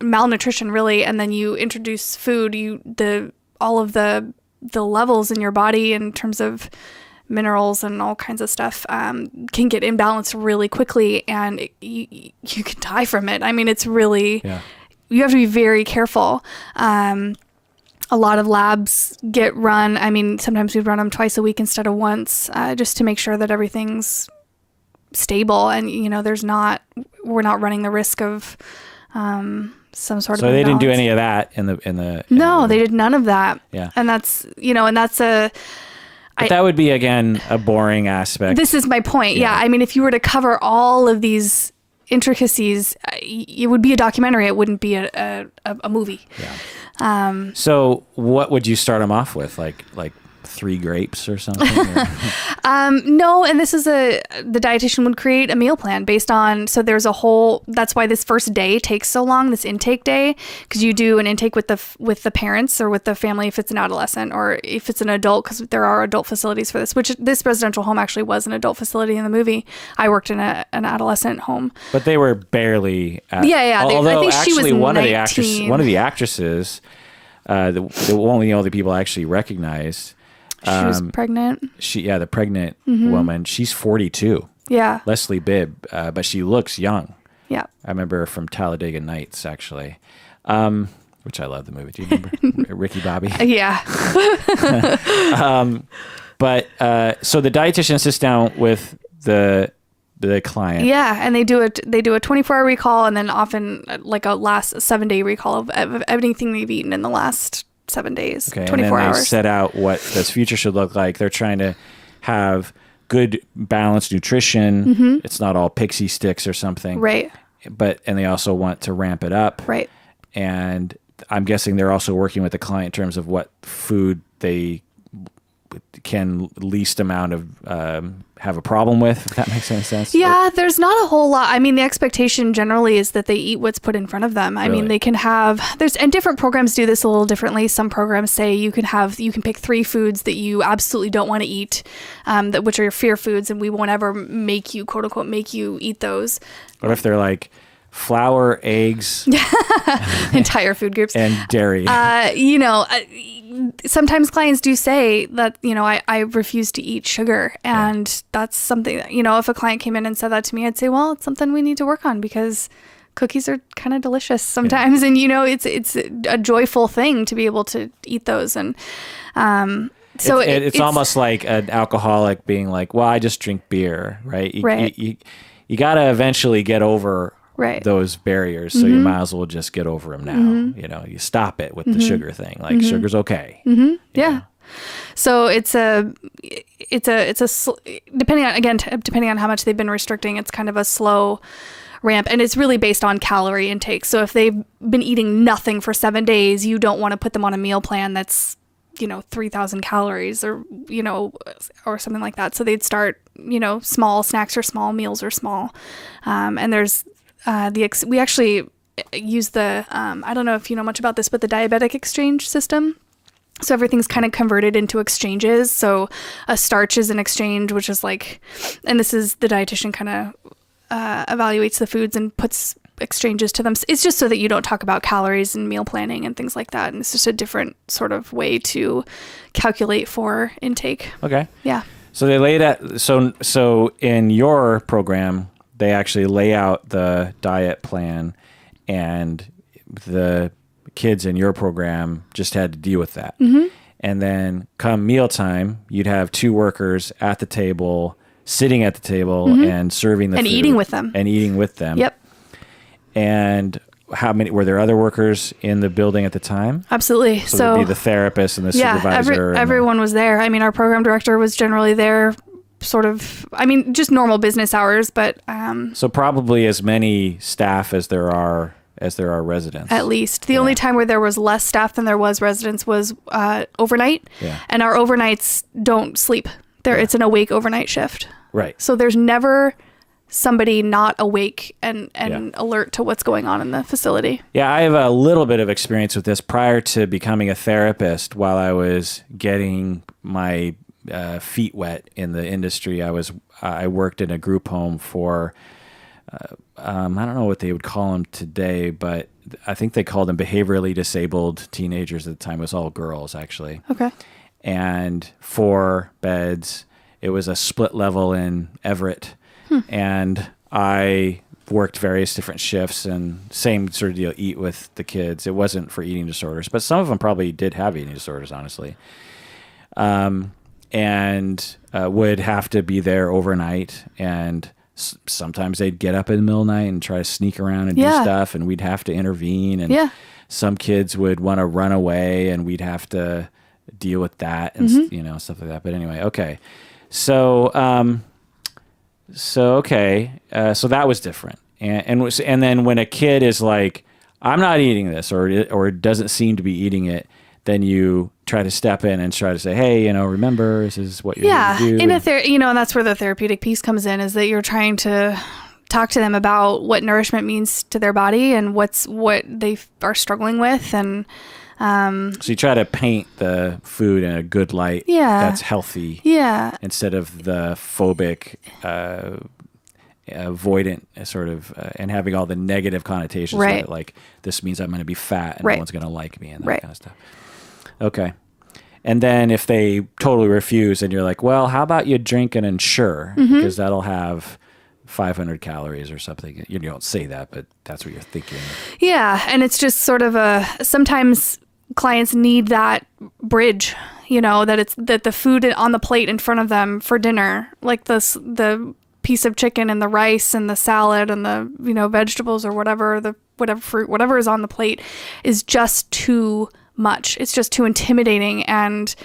malnutrition really, and then you introduce food, all of the levels in your body in terms of minerals and all kinds of stuff can get imbalanced really quickly, and you can die from it. I mean, it's really, you have to be very careful. A lot of labs get run. I mean, sometimes we run them twice a week instead of once, just to make sure that everything's stable and, we're not running the risk of some sort of. So they didn't do any of that in the. No, they did none of that. Yeah. And that's, But that would be, again, a boring aspect. This is my point. Yeah. I mean, if you were to cover all of these intricacies, it would be a documentary. It wouldn't be a movie. Yeah. So what would you start them off with? Like 3 grapes or something? No, and this is the dietitian would create a meal plan based on, so there's that's why this first day takes so long, this intake day, because you do an intake with the parents or with the family if it's an adolescent, or if it's an adult, because there are adult facilities for this, which this residential home actually was an adult facility in the movie. I worked in an adolescent home. But they were barely Yeah. Although I think actually she was one 19. of the actresses, the only other people I actually recognized, She was pregnant. The pregnant woman. She's 42. Yeah. Leslie Bibb, but she looks young. Yeah. I remember her from Talladega Nights, actually, which I love the movie. Do you remember Ricky Bobby? Yeah. But so the dietitian sits down with the client. Yeah, and they do a 24-hour recall, and then often like a last 7-day recall of everything they've eaten in the last 7 days, okay, 24 and then hours. they set out what this future should look like. They're trying to have good balanced nutrition. It's not all pixie sticks or something. Right. And they also want to ramp it up. Right. And I'm guessing they're also working with the client in terms of what food they can least amount of have a problem with, if that makes any sense. Yeah, there's not a whole lot. I mean, the expectation generally is that they eat what's put in front of them. I mean, they can have, and different programs do this a little differently. Some programs say you can pick 3 foods that you absolutely don't want to eat, which are your fear foods, and we won't ever make you, quote unquote, make you eat those. What if they're like flour, eggs, entire food groups, and dairy? Sometimes clients do say that, I refuse to eat sugar. And that's something that, if a client came in and said that to me, I'd say, well, it's something we need to work on, because cookies are kind of delicious sometimes. And, it's a joyful thing to be able to eat those. And so it's almost like an alcoholic being like, well, I just drink beer, right? You got to eventually get over those barriers, so you might as well just get over them now. You stop it with the sugar thing. Like sugar's okay. Yeah. So it's a depending on how much they've been restricting, it's kind of a slow ramp, and it's really based on calorie intake. So if they've been eating nothing for 7 days, you don't want to put them on a meal plan that's 3,000 calories or something like that. So they'd start small snacks or small meals or small, and there's we actually use the I don't know if you know much about this, but the Diabetic exchange system. So everything's kind of converted into exchanges. So a starch is an exchange, which is like, and this is the dietitian kind of evaluates the foods and puts exchanges to them. It's just so that you don't talk about calories and meal planning and things like that. And it's just a different sort of way to calculate for intake. Okay. Yeah. So they lay that. So in your program, they actually lay out the diet plan, and the kids in your program just had to deal with that. And then come mealtime, you'd have 2 workers at the table, sitting at the table and serving the food. And eating with them. Yep. And how many, were there other workers in the building at the time? Absolutely. So there'd be the therapist and the supervisor. Everyone was there. I mean, our program director was generally there, sort of, just normal business hours, but so probably as many staff as there are residents. At least. The only time where there was less staff than there was residents was overnight. Yeah. And our overnights don't sleep. It's an awake overnight shift. Right. So there's never somebody not awake and alert to what's going on in the facility. Yeah, I have a little bit of experience with this. Prior to becoming a therapist, while I was getting my feet wet in the industry, I worked in a group home for I don't know what they would call them today, but I think they called them behaviorally disabled teenagers at the time. It was all girls, actually. Okay. And 4 beds. It was a split level in Everett. And I worked various different shifts and same sort of deal, eat with the kids. It wasn't for eating disorders, but some of them probably did have eating disorders, honestly. And would have to be there overnight. And sometimes they'd get up in the middle of the night and try to sneak around and do stuff, and we'd have to intervene. And some kids would want to run away, and we'd have to deal with that and stuff like that. But anyway, okay. So so that was different. And then when a kid is like, I'm not eating this, or doesn't seem to be eating it, then you try to step in and try to say, hey, remember, this is what you're going to do. And that's where the therapeutic piece comes in, is that you're trying to talk to them about what nourishment means to their body and what they are struggling with. And so you try to paint the food in a good light that's healthy, instead of the phobic, avoidant sort of, and having all the negative connotations, right? Like, this means I'm going to be fat and no one's going to like me and that kind of stuff. Okay. And then if they totally refuse, and you're like, well, how about you drink an Ensure, because that'll have 500 calories or something. You don't say that, but that's what you're thinking. Yeah. And it's just sort of sometimes clients need that bridge, that the food on the plate in front of them for dinner, like the piece of chicken and the rice and the salad and the, vegetables or whatever fruit, whatever is on the plate, is just too much. It's just too intimidating and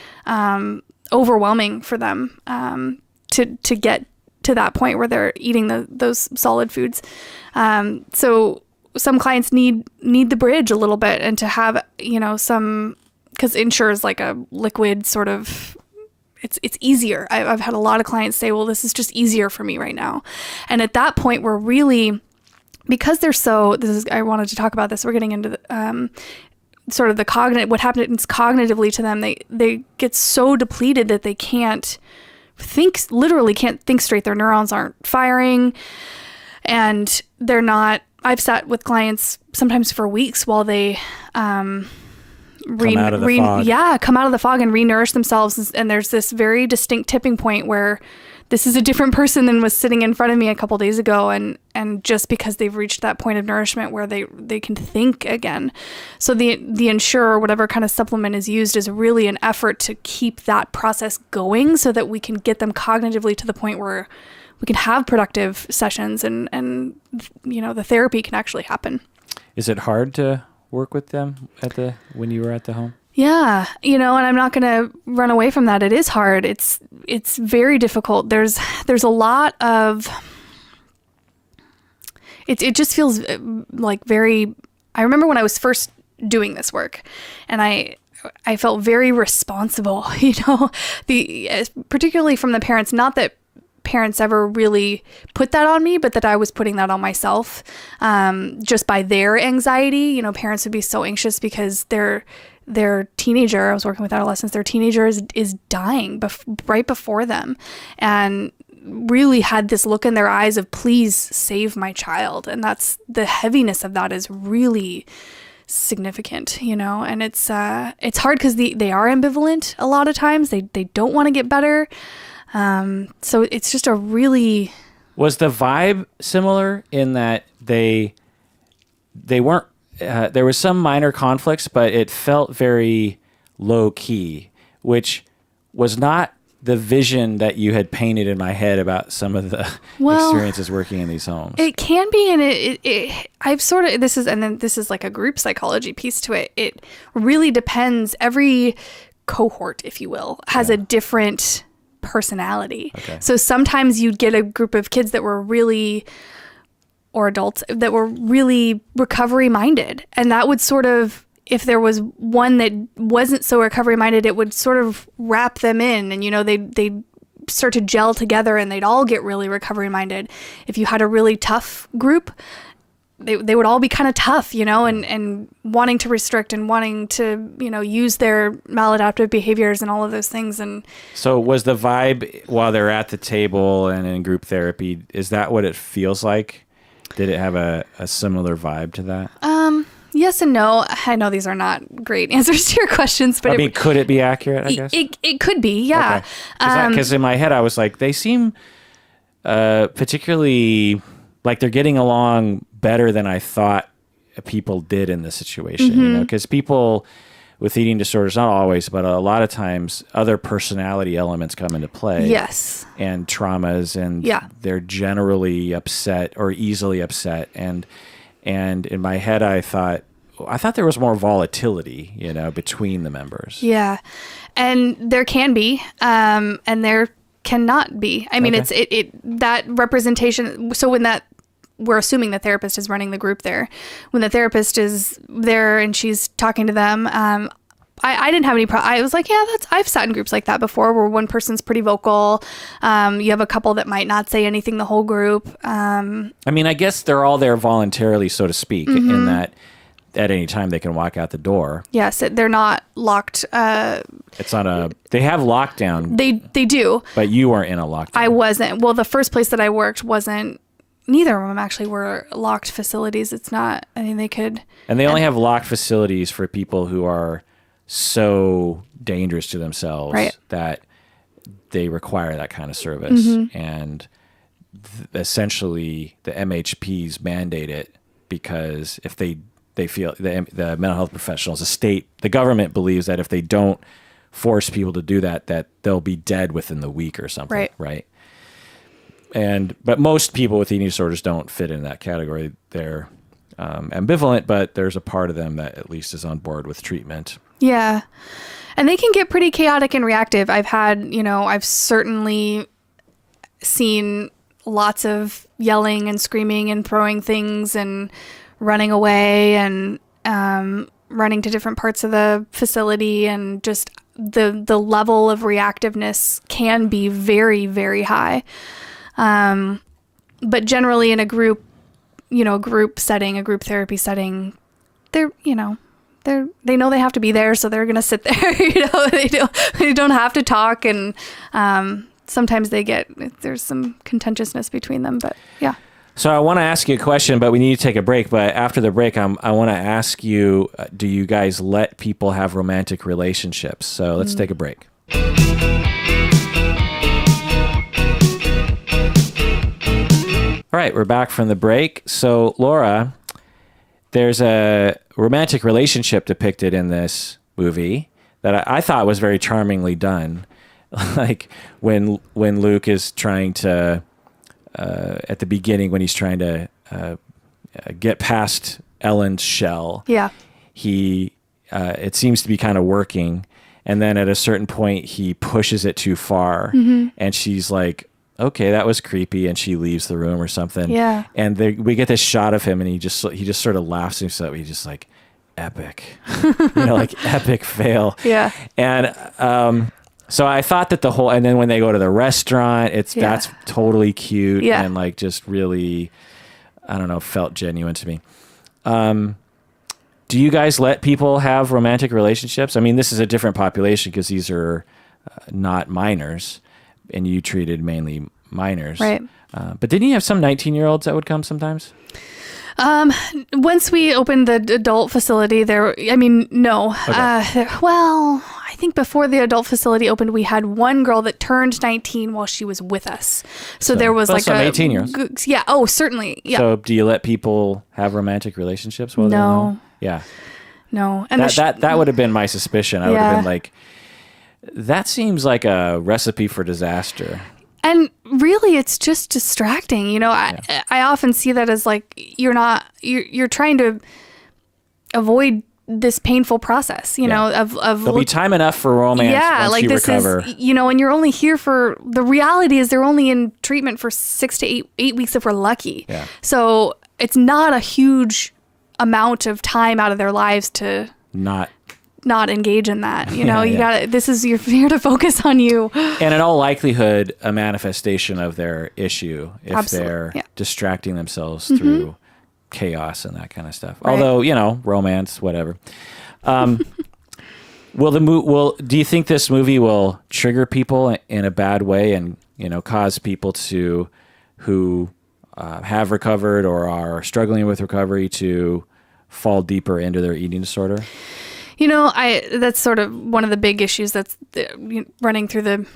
overwhelming for them to get to that point where they're eating those solid foods. So some clients need the bridge a little bit, and to have, because Ensure is like a liquid sort of, it's easier. I've had a lot of clients say, well, this is just easier for me right now. And at that point, we're really, because I wanted to talk about this. We're getting into the, sort of what happens cognitively to them. They get so depleted that they literally can't think straight. Their neurons aren't firing, and they're not. I've sat with clients sometimes for weeks while they come out of the fog. Yeah, come out of the fog and re-nourish themselves. And there's this very distinct tipping point where this is a different person than was sitting in front of me a couple days ago, and just because they've reached that point of nourishment where they can think again. So the Ensure, or whatever kind of supplement is used, is really an effort to keep that process going so that we can get them cognitively to the point where we can have productive sessions and the therapy can actually happen. Is it hard to work with them when you were at the home? Yeah, and I'm not going to run away from that. It is hard. It's very difficult. There's a lot of, it just feels like very, I remember when I was first doing this work, and I felt very responsible, particularly from the parents, not that parents ever really put that on me, but that I was putting that on myself, just by their anxiety. Parents would be so anxious because their teenager, I was working with adolescents, their teenager is dying right before them, and really had this look in their eyes of, please save my child. And that's, the heaviness of that is really significant, and it's hard because they are ambivalent a lot of times. They don't want to get better. So it's just a really... Was the vibe similar in that they weren't, there was some minor conflicts, but it felt very low key, which was not the vision that you had painted in my head about some of the experiences working in these homes. It can be, and I've sort of, this is like a group psychology piece to it. It really depends. Every cohort, if you will, has a different personality. Okay. So sometimes you'd get a group of kids that were really, or adults that were really recovery minded, and that would sort of, if there was one that wasn't so recovery minded, it would sort of wrap them in, and they'd start to gel together and they'd all get really recovery minded. If you had a really tough group, they would all be kind of tough, and wanting to restrict and wanting to, use their maladaptive behaviors and all of those things. And so was the vibe while they're at the table and in group therapy, is that what it feels like? Did it have a similar vibe to that? Yes and no. I know these are not great answers to your questions, but could it be accurate, I guess? It could be, yeah. Because in my head, I was like, they seem particularly like they're getting along better than I thought people did in this situation, because people with eating disorders, not always, but a lot of times other personality elements come into play. Yes. And traumas, and they're generally upset or easily upset. And in my head, I thought there was more volatility, between the members. Yeah. And there can be, and there cannot be. I mean, it's that representation. So when we're assuming the therapist is running the group there. When the therapist is there and she's talking to them, I didn't have any I was like, I've sat in groups like that before where one person's pretty vocal. You have a couple that might not say anything the whole group. I guess they're all there voluntarily, so to speak, in that at any time they can walk out the door. Yes, they're not locked. It's not they have lockdown. They do. But you weren't in a lockdown. I wasn't. Well, the first place that I worked wasn't. Neither of them actually were locked facilities. It's not, they could. And they only have locked facilities for people who are so dangerous to themselves that they require that kind of service. And essentially the MHPs mandate it because if they feel the mental health professionals, the government believes that if they don't force people to do that they'll be dead within the week or something. Right. But most people with eating disorders don't fit in that category. They're ambivalent, but there's a part of them that at least is on board with treatment. Yeah. And they can get pretty chaotic and reactive. I've certainly seen lots of yelling and screaming and throwing things and running away and running to different parts of the facility, and just the level of reactiveness can be very, very high. But generally in a group setting, a group therapy setting, they know they have to be there, so they're going to sit there. They don't have to talk, and sometimes there's some contentiousness between them, but yeah. So I want to ask you a question, but we need to take a break. But after the break, I want to ask you, do you guys let people have romantic relationships? So let's take a break. All right, we're back from the break. So, Laura, there's a romantic relationship depicted in this movie that I thought was very charmingly done. Like when Luke is trying to, at the beginning, when he's trying to get past Ellen's shell, it seems to be kind of working. And then at a certain point, he pushes it too far, and she's like, okay, that was creepy, and she leaves the room or something. Yeah. And we get this shot of him, and he just sort of laughs himself. He's just like, epic, like epic fail. Yeah. And so I thought that and then when they go to the restaurant, that's totally cute and like just really, I don't know, felt genuine to me. Do you guys let people have romantic relationships? I mean, this is a different population because these are not minors. And you treated mainly minors. Right. But didn't you have some 19-year-olds that would come sometimes? Once we opened the adult facility no. Okay. I think before the adult facility opened, we had one girl that turned 19 while she was with us. So there was some 18-year-olds. Yeah. Oh, certainly. Yeah. So do you let people have romantic relationships? While no. Yeah. No. And that would have been my suspicion. I would have been like, that seems like a recipe for disaster. And really, it's just distracting. I often see that as like, you're trying to avoid this painful process, there'll be time enough for romance once you recover. And you're only here the reality is they're only in treatment for 6 to 8 weeks if we're lucky. Yeah. So it's not a huge amount of time out of their lives to not engage in that. You know, Yeah, you're here to focus on you. And in all likelihood, a manifestation of their issue if Absolutely. they're distracting themselves through chaos and that kind of stuff. Right. Although, romance, whatever. Do you think this movie will trigger people in a bad way and, cause people who have recovered or are struggling with recovery to fall deeper into their eating disorder? That's sort of one of the big issues that's running through the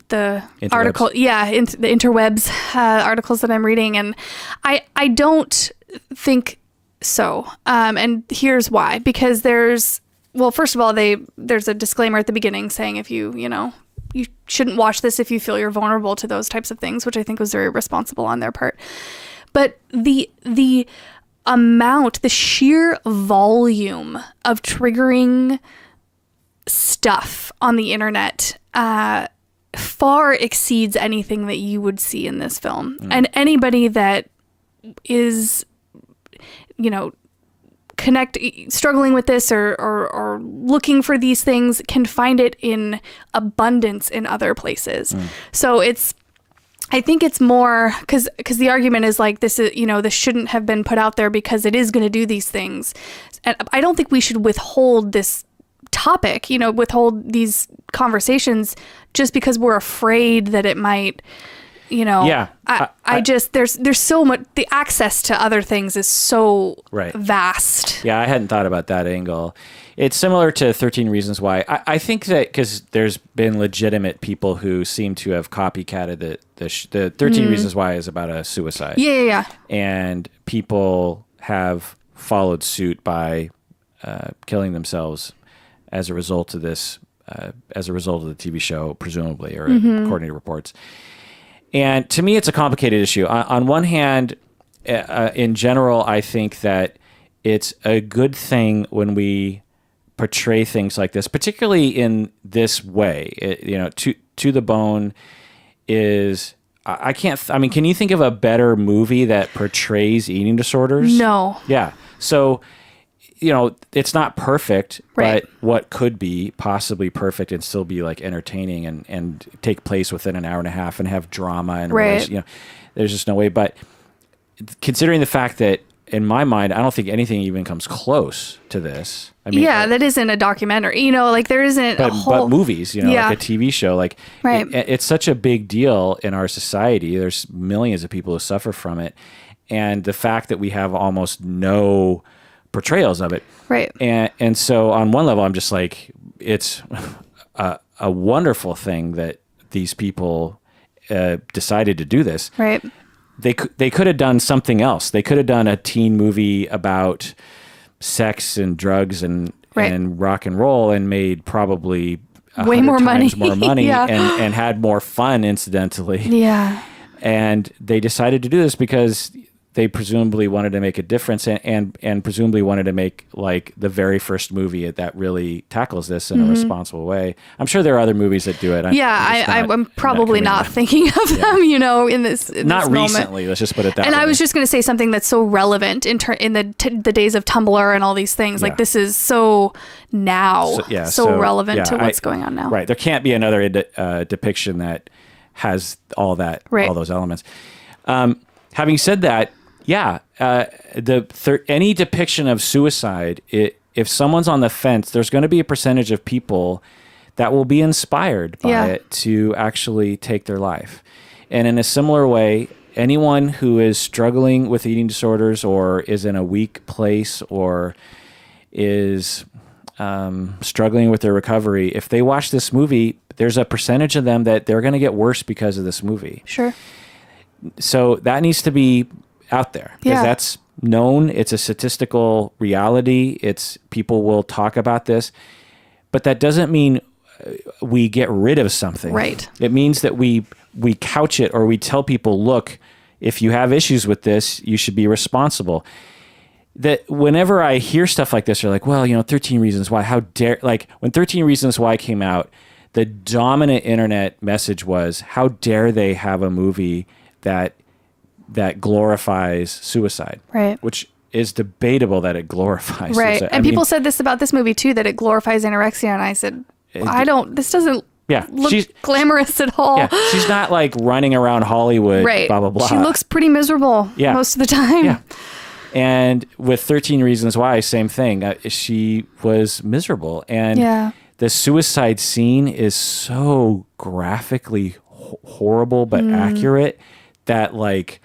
Interwebs. article. Yeah, the interwebs articles that I'm reading. And I don't think so. And here's why. Because first of all, there's a disclaimer at the beginning saying if you shouldn't watch this if you feel you're vulnerable to those types of things, which I think was very responsible on their part. But the amount, the sheer volume of triggering stuff on the internet far exceeds anything that you would see in this film. And anybody that is, struggling with this or looking for these things can find it in abundance in other places. So I think it's more because the argument is like this is, this shouldn't have been put out there because it is going to do these things. And I don't think we should withhold this topic, withhold these conversations just because we're afraid that it might, Yeah. I just, there's so much, the access to other things is so vast. Yeah, I hadn't thought about that angle. It's similar to 13 Reasons Why. I think that because there's been legitimate people who seem to have copycatted the 13 Reasons Why is about a suicide. Yeah. And people have followed suit by killing themselves as a result of this, as a result of the TV show, presumably, or according to reports. And to me, it's a complicated issue. On one hand, in general, I think that it's a good thing when we portray things like this, particularly in this way. To the Bone is, can you think of a better movie that portrays eating disorders? No. Yeah. So, it's not perfect, but what could be possibly perfect and still be like entertaining and take place within an hour and a half and have drama and there's just no way. But considering the fact that in my mind, I don't think anything even comes close to this. I mean, that isn't a documentary, there isn't a whole... But movies, like a TV show, it's such a big deal in our society. There's millions of people who suffer from it. And the fact that we have almost no portrayals of it. Right. And so on one level, I'm just like, it's a wonderful thing that these people decided to do this. Right. They could have done something else. They could have done a teen movie about sex and drugs and rock and roll and made probably way more money, and had more fun, incidentally. Yeah. And they decided to do this because they presumably wanted to make a difference and presumably wanted to make like the very first movie that really tackles this in a responsible way. I'm sure there are other movies that do it. I'm probably not thinking of them, in this not moment. Recently. Let's just put it that way. And I was just going to say something that's so relevant in the days of Tumblr and all these things. Like this is so now, so relevant to what's going on now. Right. There can't be another depiction that has all that, all those elements. Having said that, any depiction of suicide, if someone's on the fence, there's going to be a percentage of people that will be inspired by it to actually take their life. And in a similar way, anyone who is struggling with eating disorders or is in a weak place or is struggling with their recovery, if they watch this movie, there's a percentage of them that they're going to get worse because of this movie. Sure. So that needs to be out there because that's known. It's a statistical reality. People will talk about this, but that doesn't mean we get rid of something. Right. It means that we couch it or we tell people, look, if you have issues with this, you should be responsible. That whenever I hear stuff like this, they're like, well, 13 Reasons Why, how dare, like when 13 Reasons Why came out, the dominant internet message was, how dare they have a movie that glorifies suicide, right? Which is debatable that it glorifies. Right. it. And people said this about this movie too, that it glorifies anorexia. And I said, this doesn't look glamorous at all. Yeah, she's not like running around Hollywood, right. blah, blah, blah. She looks pretty miserable most of the time. Yeah. And with 13 Reasons Why, same thing. She was miserable. And the suicide scene is so graphically horrible but accurate that like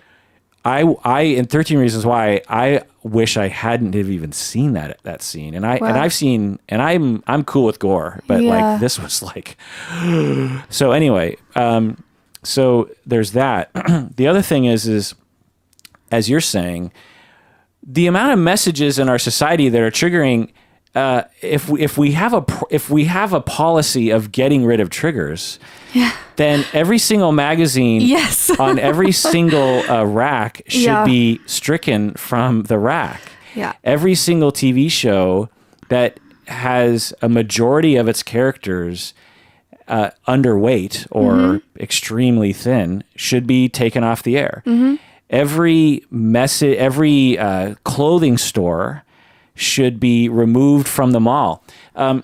I in 13 Reasons Why, I wish I hadn't have even seen that scene. And I'm cool with gore, but like this was like so anyway, so there's that. The other thing is as you're saying, the amount of messages in our society that are triggering, if we have a policy of getting rid of triggers, then every single magazine on every single rack should be stricken from the rack. Yeah. Every single TV show that has a majority of its characters underweight or extremely thin should be taken off the air. Every clothing store should be removed from the mall. I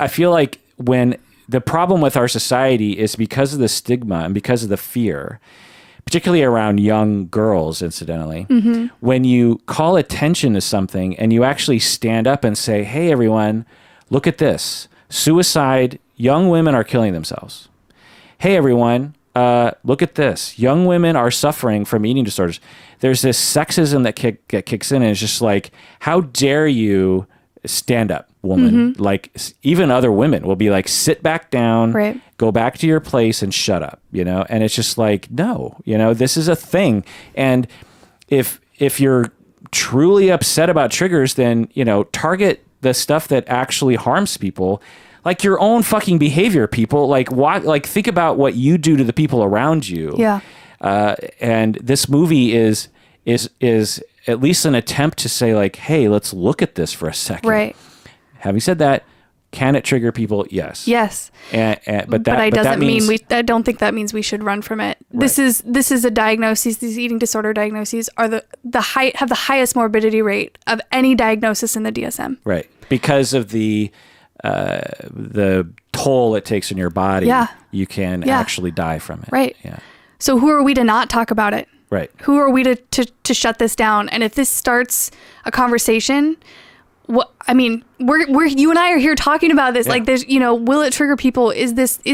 feel like when the problem with our society is because of the stigma and because of the fear, particularly around young girls, incidentally, when you call attention to something and you actually stand up and say, hey, everyone, look at this. Suicide, young women are killing themselves. Hey, everyone, look at this. Young women are suffering from eating disorders. There's this sexism that kicks in, and it's just like, how dare you stand up, woman? Like, even other women will be like, sit back down, go back to your place and shut up, And it's just like, no, this is a thing. And if you're truly upset about triggers, then, target the stuff that actually harms people. Like your own fucking behavior, people. Like, think about what you do to the people around you. Yeah. And this movie is at least an attempt to say, like, hey, let's look at this for a second. Right. Having said that, can it trigger people? Yes. Yes. But I don't think that means we should run from it. Right. This is a diagnosis. These eating disorder diagnoses are have the highest morbidity rate of any diagnosis in the DSM. Right. Because of the toll it takes on your body, you can actually die from it. Right. Yeah. So who are we to not talk about it? Right. Who are we to shut this down? And if this starts a conversation, we're you and I are here talking about this. Yeah. Like, there's, will it trigger people? Is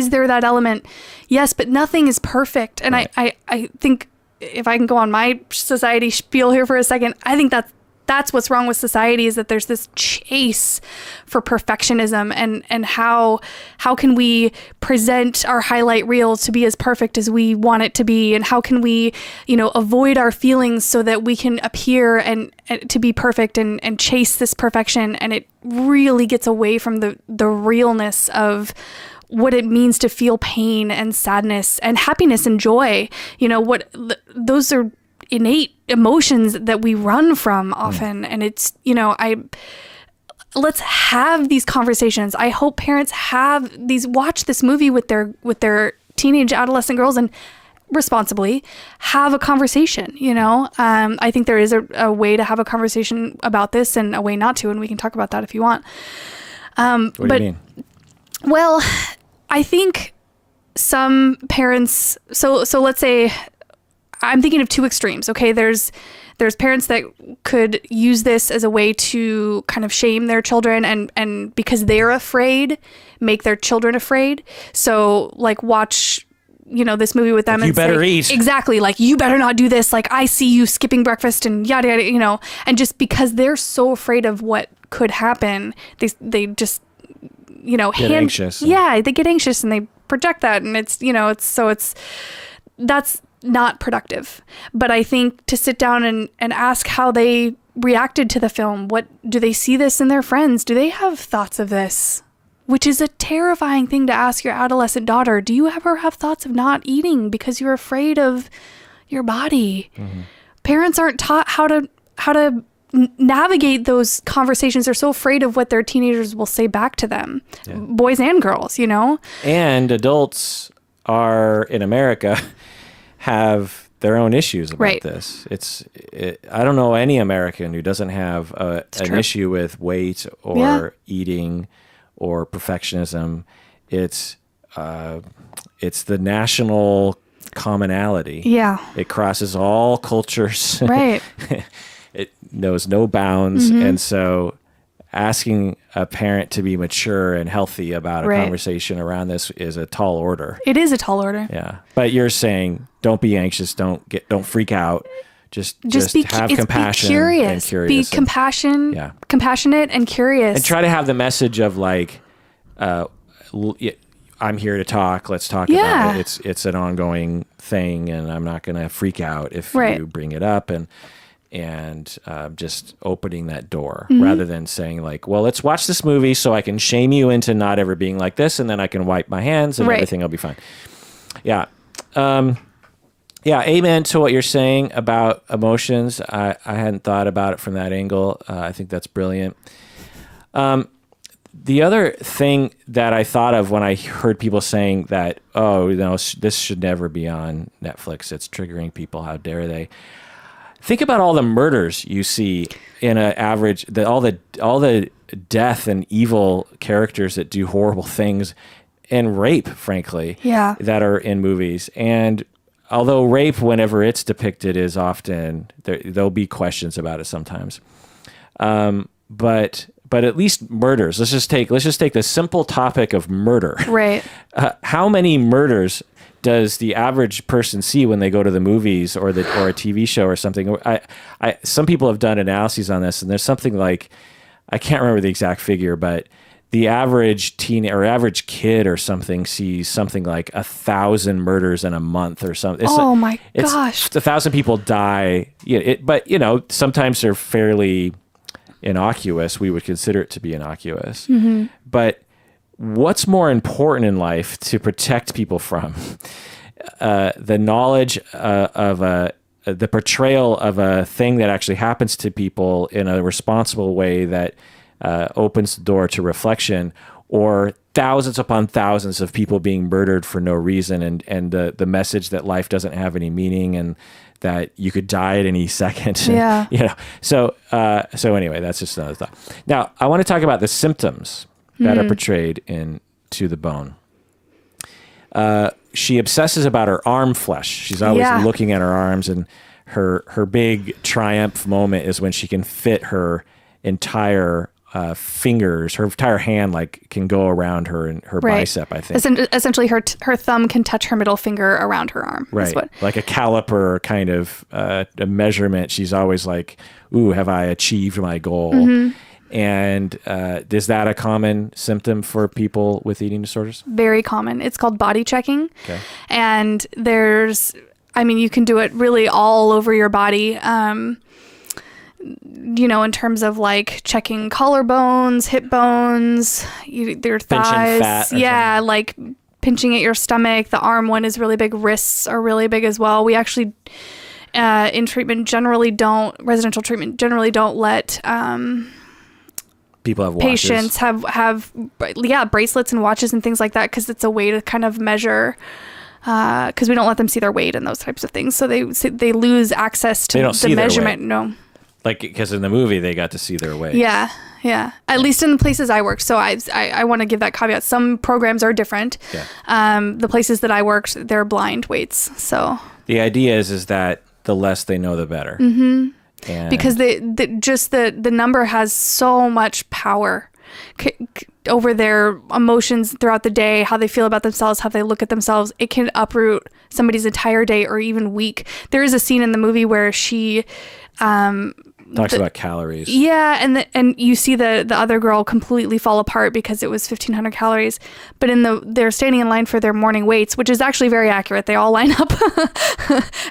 there that element? Yes, but nothing is perfect. And right. I think if I can go on my society spiel here for a second, I think that's what's wrong with society, is that there's this chase for perfectionism and how can we present our highlight reel to be as perfect as we want it to be, and how can we avoid our feelings so that we can appear and to be perfect and chase this perfection, and it really gets away from the realness of what it means to feel pain and sadness and happiness and joy. Those are innate emotions that we run from often. And it's, let's have these conversations. I hope parents watch this movie with their teenage adolescent girls and responsibly have a conversation. I think there is a way to have a conversation about this and a way not to, and we can talk about that if you want. What do you mean? Well, I think some parents, so let's say, I'm thinking of two extremes. Okay, there's parents that could use this as a way to kind of shame their children and because they're afraid, make their children afraid. So like watch, this movie with them, like, and you better eat. Exactly, like, you better not do this. Like, I see you skipping breakfast and yada yada, and just because they're so afraid of what could happen, they just get anxious. Yeah, they get anxious and they project that, and it's that's not productive. But I think to sit down and ask how they reacted to the film, what do they see this in their friends? Do they have thoughts of this? Which is a terrifying thing to ask your adolescent daughter. Do you ever have thoughts of not eating because you're afraid of your body? Mm-hmm. Parents aren't taught how to navigate those conversations. They're so afraid of what their teenagers will say back to them, boys and girls, And adults are, in America, have their own issues about Right. this. I don't know any American who doesn't have an true. issue with weight or Yeah. eating or perfectionism. It's the national commonality. Yeah. It crosses all cultures. Right. It knows no bounds. Mm-hmm. And so asking a parent to be mature and healthy about a Right. conversation around this is a tall order. It is a tall order. Yeah. But you're saying don't be anxious, don't freak out. Just have compassion be curious. and curious. Be compassionate and curious. And try to have the message of like I'm here to talk. Let's talk about it. It's an ongoing thing, and I'm not going to freak out if Right. you bring it up, and just opening that door Mm-hmm. rather than saying like, well, let's watch this movie so I can shame you into not ever being like this, and then I can wipe my hands and Right. everything will be fine. Yeah. Yeah. Amen to what you're saying about emotions. I hadn't thought about it from that angle. I think that's brilliant. The other thing that I thought of when I heard people saying that, oh, this should never be on Netflix. It's triggering people. How dare they? Think about all the murders you see in an average, all the death and evil characters that do horrible things, and rape, frankly, that are in movies. And although rape, whenever it's depicted, is often there'll be questions about it sometimes. But at least murders. Let's just take the simple topic of murder. Right. How many murders does the average person see when they go to the movies or a TV show or something? Some people have done analyses on this, and there's something like, I can't remember the exact figure, but the average teen or average kid or something sees something like 1,000 murders in a month or something. Oh my gosh. 1,000 people die. But sometimes they're fairly innocuous. We would consider it to be innocuous. Mm-hmm. But what's more important in life to protect people from? The knowledge of the portrayal of a thing that actually happens to people in a responsible way that opens the door to reflection, or thousands upon thousands of people being murdered for no reason, and the message that life doesn't have any meaning and that you could die at any second. Yeah. So anyway, that's just another thought. Now, I want to talk about the symptoms that are portrayed in To the Bone. She obsesses about her arm flesh. She's always looking at her arms, and her big triumph moment is when she can fit her entire fingers, her entire hand, like can go around her and her bicep, I think. Essentially, her thumb can touch her middle finger around her arm. Right. Like a caliper kind of a measurement. She's always like, ooh, have I achieved my goal? Mm-hmm. And is that a common symptom for people with eating disorders? Very common. It's called body checking. Okay. And you can do it really all over your body. In terms of like checking collarbones, hip bones, their thighs. Fat something. Like pinching at your stomach. The arm one is really big. Wrists are really big as well. We actually, in treatment, residential treatment generally don't let people have watches. Patients have bracelets and watches and things like that, because it's a way to kind of measure. Because we don't let them see their weight and those types of things, so they lose access to the measurement. No. Like, because in the movie they got to see their weight. Yeah. At least in the places I worked. So I want to give that caveat. Some programs are different. Yeah. The places that I worked, they're blind weights. So the idea is that the less they know, the better. Mm-hmm. And because the number has so much power over their emotions throughout the day, how they feel about themselves, how they look at themselves. It can uproot somebody's entire day or even week. There is a scene in the movie where she talks about calories. Yeah, and you see the other girl completely fall apart because it was 1,500 calories. But they're standing in line for their morning weights, which is actually very accurate. They all line up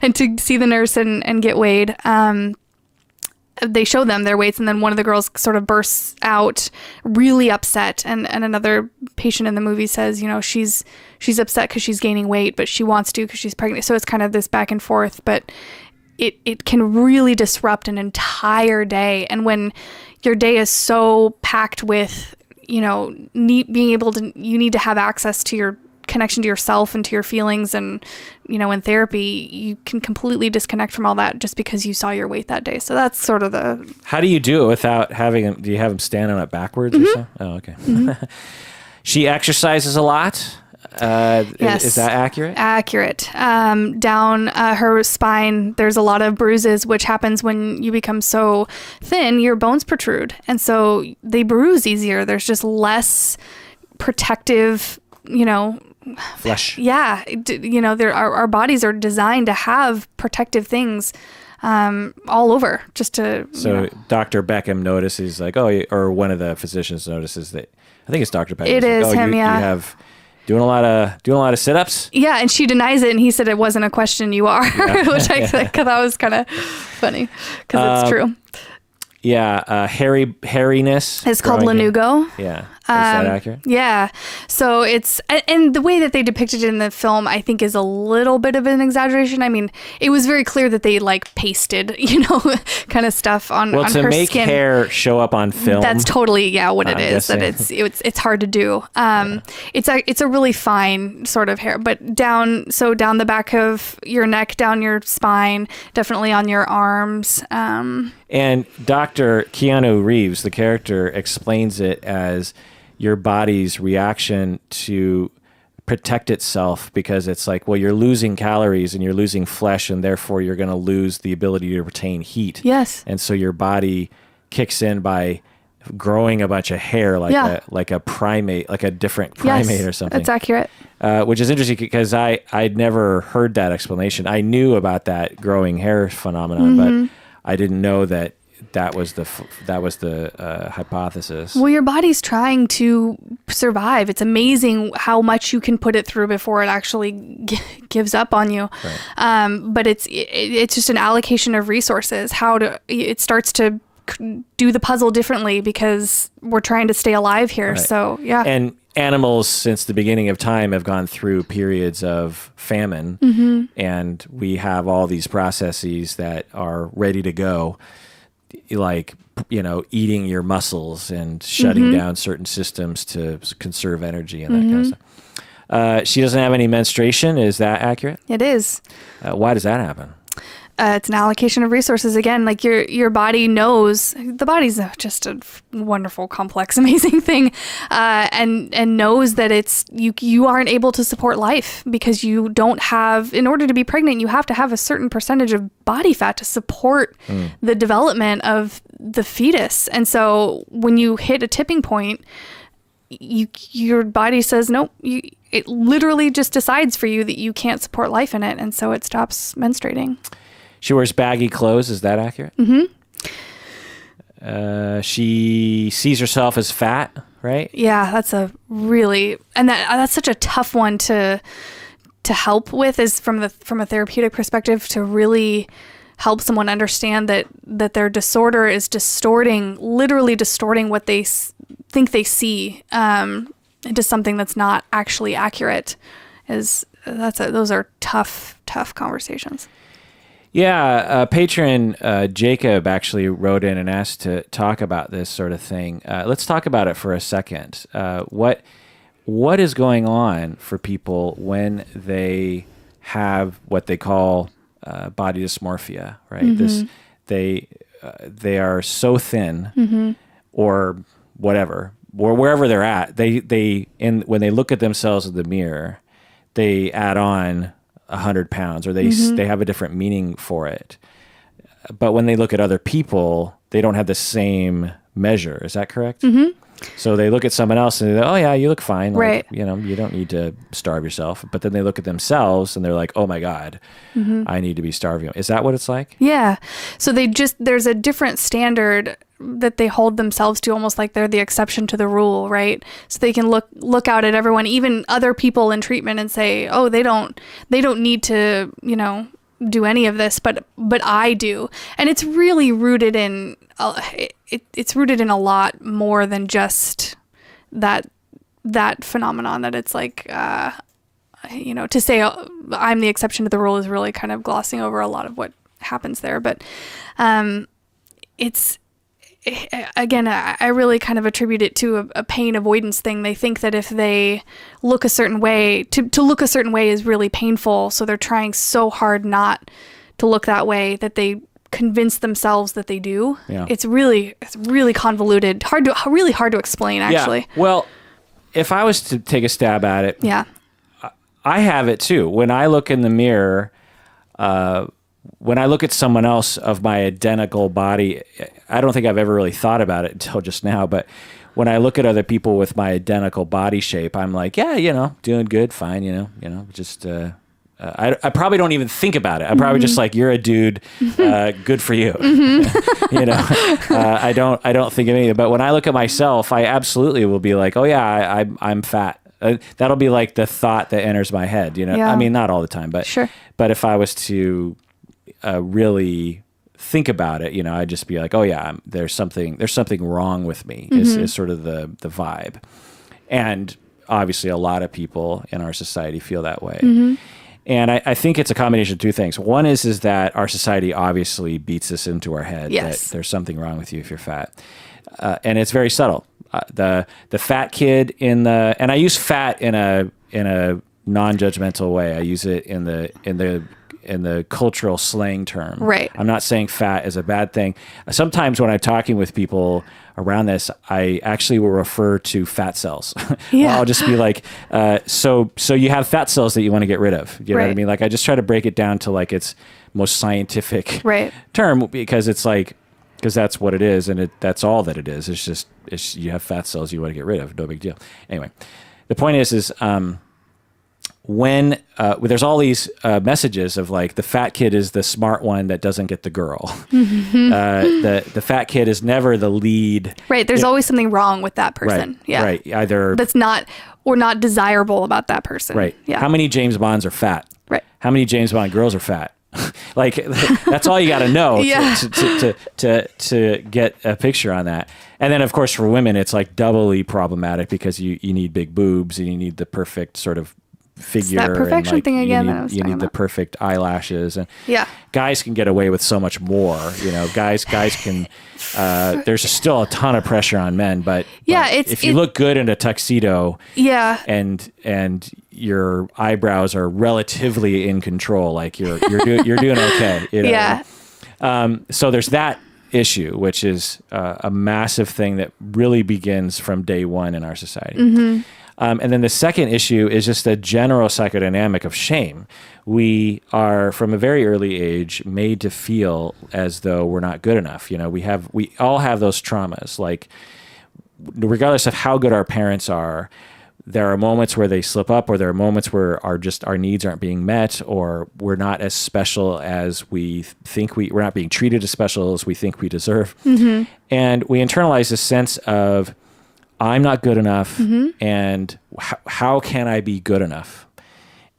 and to see the nurse and get weighed. They show them their weights, and then one of the girls sort of bursts out really upset, and another patient in the movie says, she's upset because she's gaining weight, but she wants to because she's pregnant. So it's kind of this back and forth, but it can really disrupt an entire day. And when your day is so packed with, you need to have access to your connection to yourself and to your feelings. And, in therapy, you can completely disconnect from all that just because you saw your weight that day. So that's sort of the... How do you do it without having him? Do you have him stand on it backwards or something? Oh, okay. She exercises a lot. Yes. Is that accurate? Accurate. Down her spine, there's a lot of bruises, which happens when you become so thin, your bones protrude. And so they bruise easier. There's just less protective, Flesh. Yeah. Our bodies are designed to have protective things all over just to... So Dr. Beckham notices or one of the physicians notices that, I think it's Dr. Beckham. It is him, you have... Doing a lot of sit-ups? Yeah, and she denies it, and he said it wasn't a question, you are, which I thought was kind of funny, because it's true. Yeah, hairiness. It's called lanugo. Yeah. Is that accurate? Yeah. So it's, and the way that they depicted it in the film, I think is a little bit of an exaggeration. I mean, it was very clear that they pasted, kind of stuff on her skin. Well, to make hair show up on film. That's totally, what it is. Guessing. That it's hard to do. It's a really fine sort of hair, but down the back of your neck, down your spine, definitely on your arms. And Dr. Keanu Reeves, the character, explains it as your body's reaction to protect itself, because it's you're losing calories and you're losing flesh, and therefore you're going to lose the ability to retain heat. Yes. And so your body kicks in by growing a bunch of hair like a primate, like a different primate or something. That's accurate. Which is interesting because I'd never heard that explanation. I knew about that growing hair phenomenon, but I didn't know that was the hypothesis. Well, your body's trying to survive. It's amazing how much you can put it through before it actually gives up on you. Right. But it's just an allocation of resources. It starts to do the puzzle differently because we're trying to stay alive here. Right. So yeah. And animals since the beginning of time have gone through periods of famine, and we have all these processes that are ready to go, eating your muscles and shutting down certain systems to conserve energy and that kind of stuff. She doesn't have any menstruation. Is that accurate? It is. Why does that happen? It's an allocation of resources. Again, your body knows. The body's just a wonderful, complex, amazing thing, and knows that it's you aren't able to support life because you don't have. In order to be pregnant, you have to have a certain percentage of body fat to support the development of the fetus. And so when you hit a tipping point, your body says nope. It literally just decides for you that you can't support life in it, and so it stops menstruating. She wears baggy clothes. Is that accurate? She sees herself as fat, right? Yeah, that's that's such a tough one to help with, is from a therapeutic perspective, to really help someone understand that their disorder is literally distorting what they think they see into something that's not actually accurate. Those are tough conversations. Yeah, patron Jacob actually wrote in and asked to talk about this sort of thing. Let's talk about it for a second. What is going on for people when they have what they call body dysmorphia, right? They are so thin, or whatever, or wherever they're at. When they look at themselves in the mirror, they add on 100 pounds, or they have a different meaning for it. But when they look at other people, they don't have the same measure. Is that correct? So they look at someone else and they go, oh yeah, you look fine. Right. You don't need to starve yourself. But then they look at themselves and they're like, oh my God, I need to be starving. Is that what it's like? Yeah. So there's a different standard that they hold themselves to, almost like they're the exception to the rule, right? So they can look out at everyone, even other people in treatment, and say, oh, they don't need to, do any of this, but I do. And it's really rooted in it's rooted in a lot more than just that phenomenon, that it's like to say I'm the exception to the rule is really kind of glossing over a lot of what happens there. But again, I really kind of attribute it to a pain avoidance thing. They think that if they look a certain way, to look a certain way is really painful. So they're trying so hard not to look that way that they convince themselves that they do. Yeah. It's really convoluted, really hard to explain, actually. Yeah. Well, if I was to take a stab at it, Yeah. I have it too. When I look in the mirror, when I look at someone else of my identical body, I don't think I've ever really thought about it until just now, but when I look at other people with my identical body shape, I'm like, yeah, doing good, fine, just, I probably don't even think about it. I'm probably just like, you're a dude, good for you. I don't think of anything, but when I look at myself, I absolutely will be like, oh yeah, I'm fat. That'll be like the thought that enters my head, Yeah. I mean, not all the time, but Sure. But if I was to really think about it, I'd just be like, oh yeah, there's something wrong with me is sort of the vibe. And obviously a lot of people in our society feel that way. And I think it's a combination of two things. One is that our society obviously beats this into our head that there's something wrong with you if you're fat. And it's very subtle. The fat kid and I use fat in a non-judgmental way. I use it in the cultural slang term. Right. I'm not saying fat is a bad thing. Sometimes when I'm talking with people around this, I actually will refer to fat cells. Yeah. I'll just be like, so you have fat cells that you want to get rid of. You know what I mean? Like I just try to break it down to like its most scientific term because it's like, because that's what it is, and that's all that it is. It's you have fat cells you want to get rid of. No big deal. Anyway, the point is when there's all these messages of like the fat kid is the smart one that doesn't get the girl. The fat kid is never the lead. Right. There's always something wrong with that person. Right, yeah. Right. Either that's not desirable about that person. Right. Yeah. How many James Bonds are fat? Right. How many James Bond girls are fat? Like that's all you got to know to get a picture on that. And then of course for women it's like doubly problematic because you need big boobs and you need the perfect sort of figure. It's that perfection thing again that I was you talking need the about. perfect eyelashes and yeah. Guys can get away with so much more. Guys can. There's still a ton of pressure on men, but if you look good in a tuxedo, and your eyebrows are relatively in control, like you're doing okay. Yeah. So there's that issue, which is a massive thing that really begins from day one in our society. And then the second issue is just the general psychodynamic of shame. We are, from a very early age, made to feel as though we're not good enough. We all have those traumas. Like, regardless of how good our parents are, there are moments where they slip up, or there are moments where our needs aren't being met, or we're not as special as we think we're not being treated as special as we think we deserve. And we internalize this sense of, I'm not good enough, and how can I be good enough?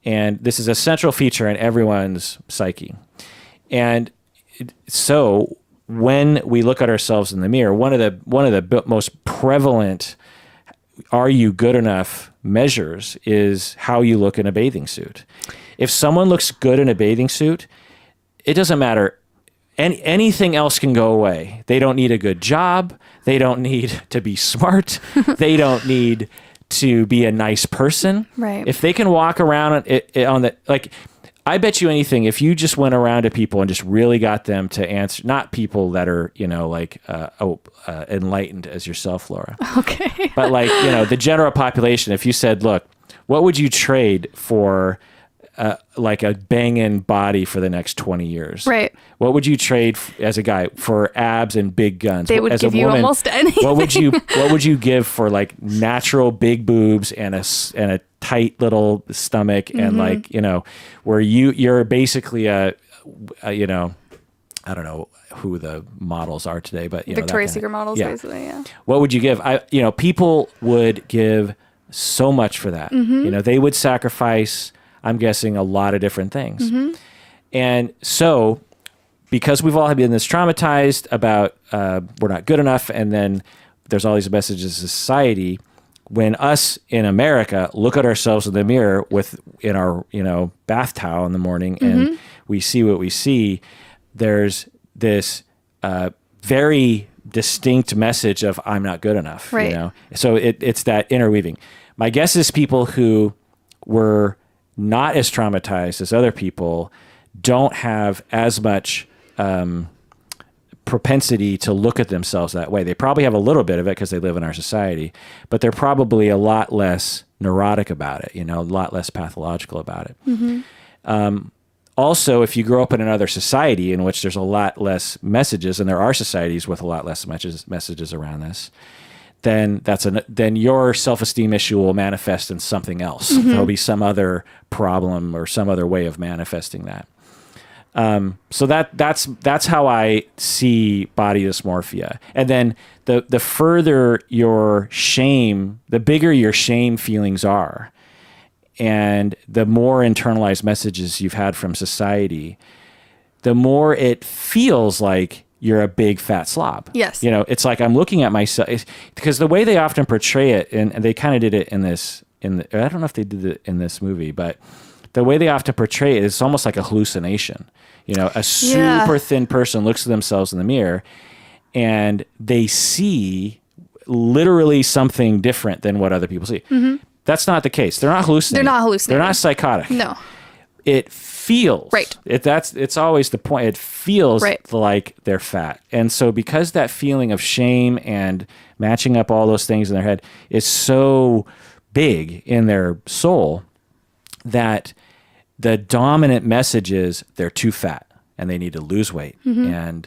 And this is a central feature in everyone's psyche. And so when we look at ourselves in the mirror, one of the most prevalent "are you good enough" measures is how you look in a bathing suit. If someone looks good in a bathing suit, it doesn't matter. Anything else can go away. They don't need a good job. They don't need to be smart. They don't need to be a nice person. Right. If they can walk around I bet you anything, if you just went around to people and just really got them to answer, not people that are, enlightened as yourself, Laura. Okay. But the general population, if you said, look, what would you trade for like a banging body for the next 20 years? Right. What would you trade as a guy for abs and big guns? They would as give a you woman, almost anything. What would you give for like natural big boobs and a tight little stomach and where you're basically I don't know who the models are today, but Victoria's Secret models, basically. Yeah. What would you give? People would give so much for that. They would sacrifice, I'm guessing, a lot of different things. And so, because we've all been this traumatized about we're not good enough, and then there's all these messages in society, when us in America look at ourselves in the mirror in our bath towel in the morning and we see what we see, there's this very distinct message of I'm not good enough. Right. You know, so it's that interweaving. My guess is people who were not as traumatized as other people don't have as much propensity to look at themselves that way. They probably have a little bit of it because they live in our society, but they're probably a lot less neurotic about it, you know, a lot less pathological about it. Mm-hmm. Also, if you grow up in another society in which there's a lot less messages, and there are societies with a lot less messages around this, then then your self-esteem issue will manifest in something else. Mm-hmm. There'll be some other problem or some other way of manifesting that. So that's how I see body dysmorphia. And then the further your shame, the bigger your shame feelings are, and the more internalized messages you've had from society, the more it feels like you're a big fat slob. Yes. You know, it's like I'm looking at myself, because the way they often portray it, and they kind of did it I don't know if they did it in this movie, but the way they often portray it is almost like a hallucination. You know, a super thin person looks at themselves in the mirror and they see literally something different than what other people see. Mm-hmm. That's not the case. They're not hallucinating. They're not psychotic. No. It feels. Right. It's always the point. It feels like they're fat. And so because that feeling of shame and matching up all those things in their head is so big in their soul, that the dominant message is they're too fat and they need to lose weight. Mm-hmm.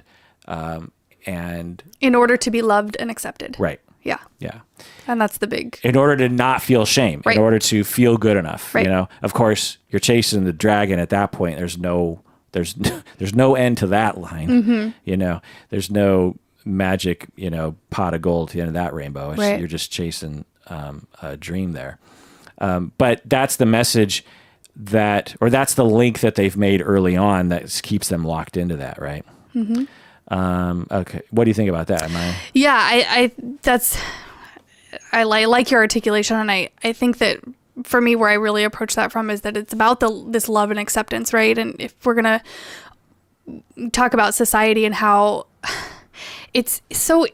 And in order to be loved and accepted. Right. Yeah. Yeah. And that's the big... In order to not feel shame, in order to feel good enough, you know, of course you're chasing the dragon at that point. There's no end to that line. Mm-hmm. You know, there's no magic, you know, pot of gold at the end of that rainbow. You're just chasing a dream there. But that's the message that's the link that they've made early on that keeps them locked into that, right? Mm-hmm. Okay. What do you think about that? I like your articulation, and I think that for me, where I really approach that from is that it's about this love and acceptance, right? And if we're gonna talk about society and how it's so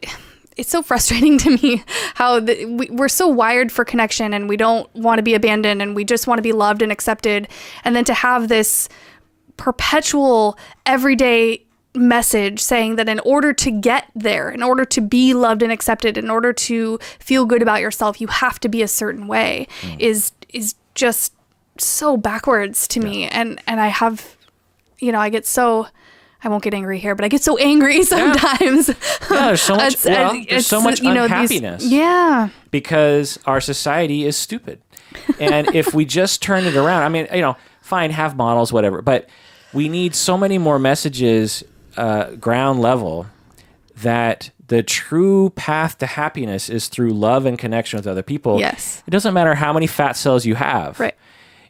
frustrating to me how we're so wired for connection, and we don't want to be abandoned, and we just want to be loved and accepted, and then to have this perpetual everyday message saying that in order to get there, in order to be loved and accepted, in order to feel good about yourself, you have to be a certain way, is just so backwards to me. And I have, you know, I won't get angry here, but I get so angry sometimes. Yeah, there's so much, there's so much unhappiness. Because our society is stupid. And if we just turn it around, I mean, you know, fine, have models, whatever, but we need so many more messages ground level that the true path to happiness is through love and connection with other people. Yes. It doesn't matter how many fat cells you have. Right.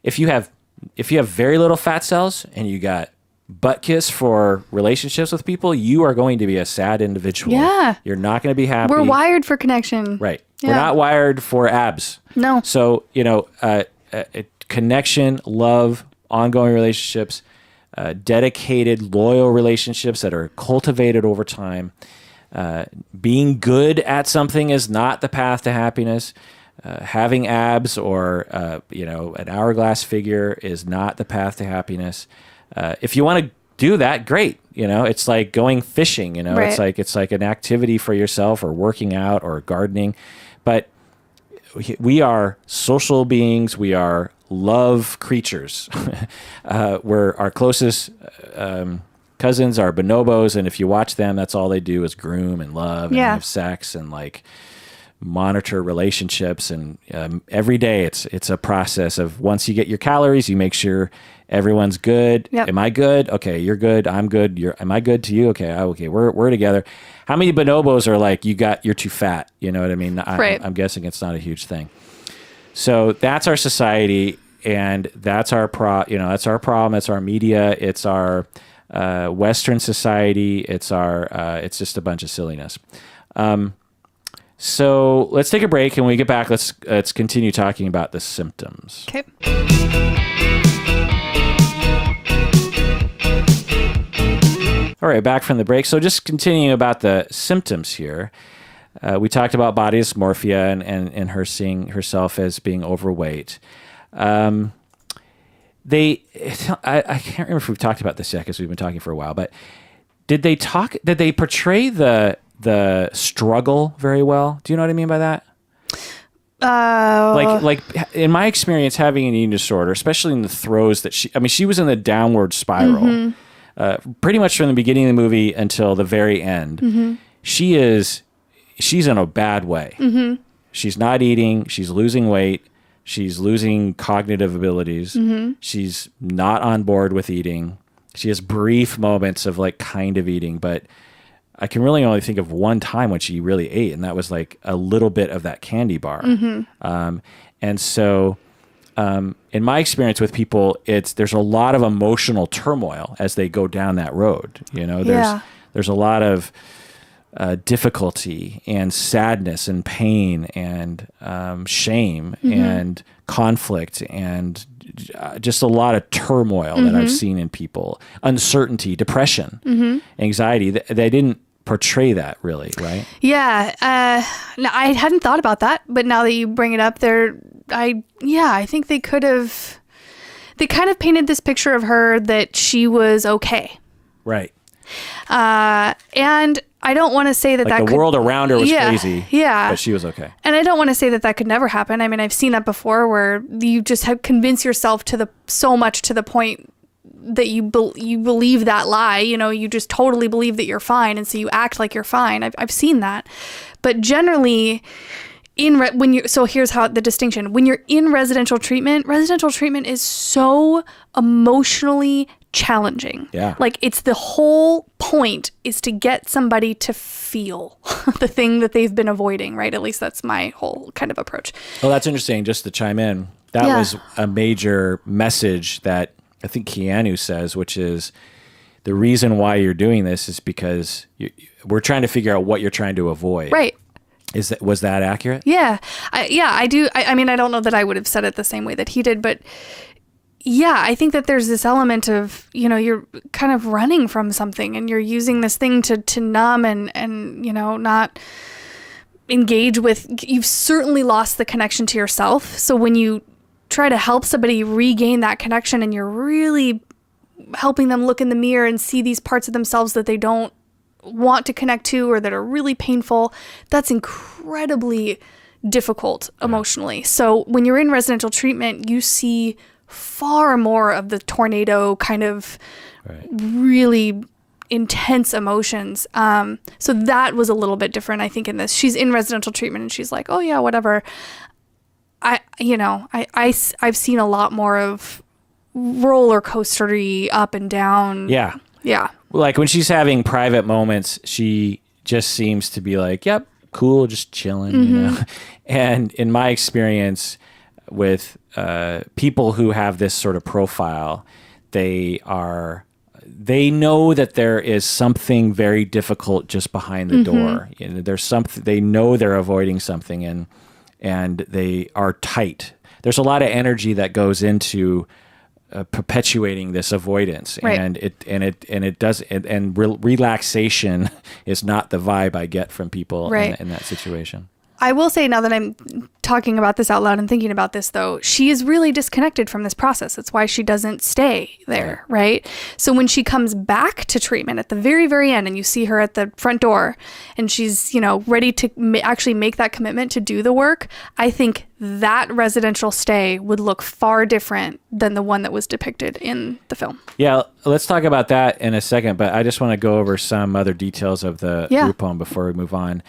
If you have very little fat cells and you got butt kiss for relationships with people, you are going to be a sad individual. Yeah. You're not going to be happy. We're wired for connection. Right. Yeah. We're not wired for abs. No. So, you know, connection, love, ongoing relationships, dedicated, loyal relationships that are cultivated over time. Being good at something is not the path to happiness. Having abs or, you know, an hourglass figure is not the path to happiness. If you want to do that, great. You know, it's like going fishing, you know, it's like an activity for yourself, or working out, or gardening. But we are social beings. We are love creatures. We're our closest cousins are bonobos, and if you watch them, that's all they do is groom and love and have sex and like monitor relationships. And every day it's a process of, once you get your calories, you make sure everyone's good. Yep. Am I good? Okay, you're good. I'm good. Am I good to you? Okay. We're together. How many bonobos are like, you're too fat? You know what I mean? I'm guessing it's not a huge thing. So that's our society, and that's our that's our problem. It's our media. It's our Western society. It's it's just a bunch of silliness. So let's take a break, and when we get back, let's continue talking about the symptoms. Okay. All All right, back from the break. So just continuing about the symptoms here. We talked about body dysmorphia and her seeing herself as being overweight. I can't remember if we've talked about this yet because we've been talking for a while, but did they portray the struggle very well? Do you know what I mean by that? Like in my experience, having an eating disorder, especially in the throes that she was in the downward spiral, pretty much from the beginning of the movie until the very end. She's in a bad way. She's not eating. She's losing weight. She's losing cognitive abilities. She's not on board with eating. She has brief moments of like kind of eating, but I can really only think of one time when she really ate, and that was like a little bit of that candy bar. And so in my experience with people, there's a lot of emotional turmoil as they go down that road. You know, there's a lot of difficulty and sadness and pain and shame and conflict and just a lot of turmoil that I've seen in people. Uncertainty, depression, anxiety. They didn't portray that really, right? Yeah. No, I hadn't thought about that, but now that you bring it up I think they kind of painted this picture of her that she was okay. Right. And I don't want to say that the world around her was crazy. Yeah. But she was okay. And I don't want to say that could never happen. I mean, I've seen that before where you just have convinced yourself so much to the point that you believe that lie. You know, you just totally believe that you're fine, and so you act like you're fine. I've seen that. But generally, so here's how the distinction. When you're in residential treatment is so emotionally challenging. Yeah. Like, it's the whole point is to get somebody to feel the thing that they've been avoiding, right? At least that's my whole kind of approach. Well, that's interesting. Just to chime in, that was a major message that I think Keanu says, which is the reason why you're doing this is because we're trying to figure out what you're trying to avoid. Right. Was that accurate? Yeah. I do. I mean, I don't know that I would have said it the same way that he did, but yeah, I think that there's this element of, you know, you're kind of running from something and you're using this thing to numb and, you know, not engage with, you've certainly lost the connection to yourself. So when you try to help somebody regain that connection and you're really helping them look in the mirror and see these parts of themselves that they don't want to connect to or that are really painful, that's incredibly difficult emotionally. So when you're in residential treatment, you see far more of the tornado kind of really intense emotions. So that was a little bit different, I think, in this. She's in residential treatment and she's like, oh yeah, whatever. I've seen a lot more of roller coastery up and down. Yeah. Yeah. Like when she's having private moments, she just seems to be like, yep, cool, just chilling, you know? And in my experience with people who have this sort of profile, they know that there is something very difficult just behind the door. You know, there's something, they know they're avoiding something and they are tight. There's a lot of energy that goes into perpetuating this avoidance, and relaxation is not the vibe I get from people in that situation. I will say, now that I'm talking about this out loud and thinking about this, though, she is really disconnected from this process. That's why she doesn't stay there, right? So when she comes back to treatment at the very, very end, and you see her at the front door, and she's, you know, ready to actually make that commitment to do the work, I think that residential stay would look far different than the one that was depicted in the film. Yeah, let's talk about that in a second, but I just want to go over some other details of the group home before we move on.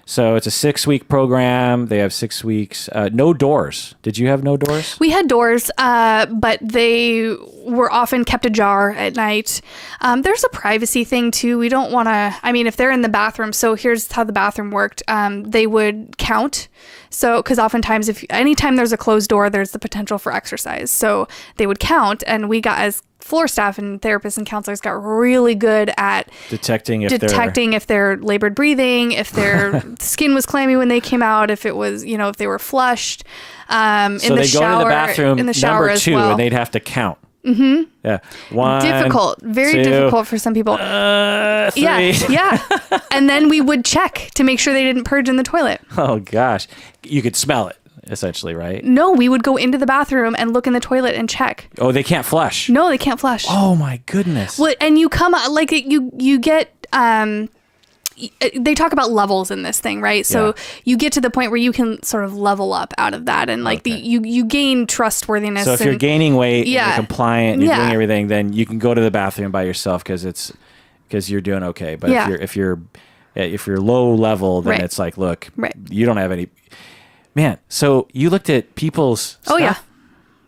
So it's a 6-week program. They have 6 weeks. No doors. Did you have no doors? We had doors, but they were often kept ajar at night. There's a privacy thing too. We don't want to, I mean, if they're in the bathroom, so here's how the bathroom worked. They would count. So, because oftentimes anytime there's a closed door, there's the potential for exercise. So they would count, and we got, as floor staff and therapists and counselors, got really good at detecting if they're labored breathing, if their skin was clammy when they came out, if it was, if they were flushed. So they go to the bathroom number 2 and they'd have to count. Yeah. One, difficult, very two, difficult for some people. 3. Yeah. And then we would check to make sure they didn't purge in the toilet. Oh gosh, you could smell it essentially, right? No, we would go into the bathroom and look in the toilet and check. Oh, they can't flush. No, they can't flush. Oh my goodness. Well, and you come like you get they talk about levels in this thing, right? So you get to the point where you can sort of level up out of that, and like you gain trustworthiness. So if you're gaining weight, and you're compliant, and you're doing everything, then you can go to the bathroom by yourself because you're doing okay. But if you're low level, then it's like, look, you don't have any. Man, so you looked at people's stuff? Oh yeah,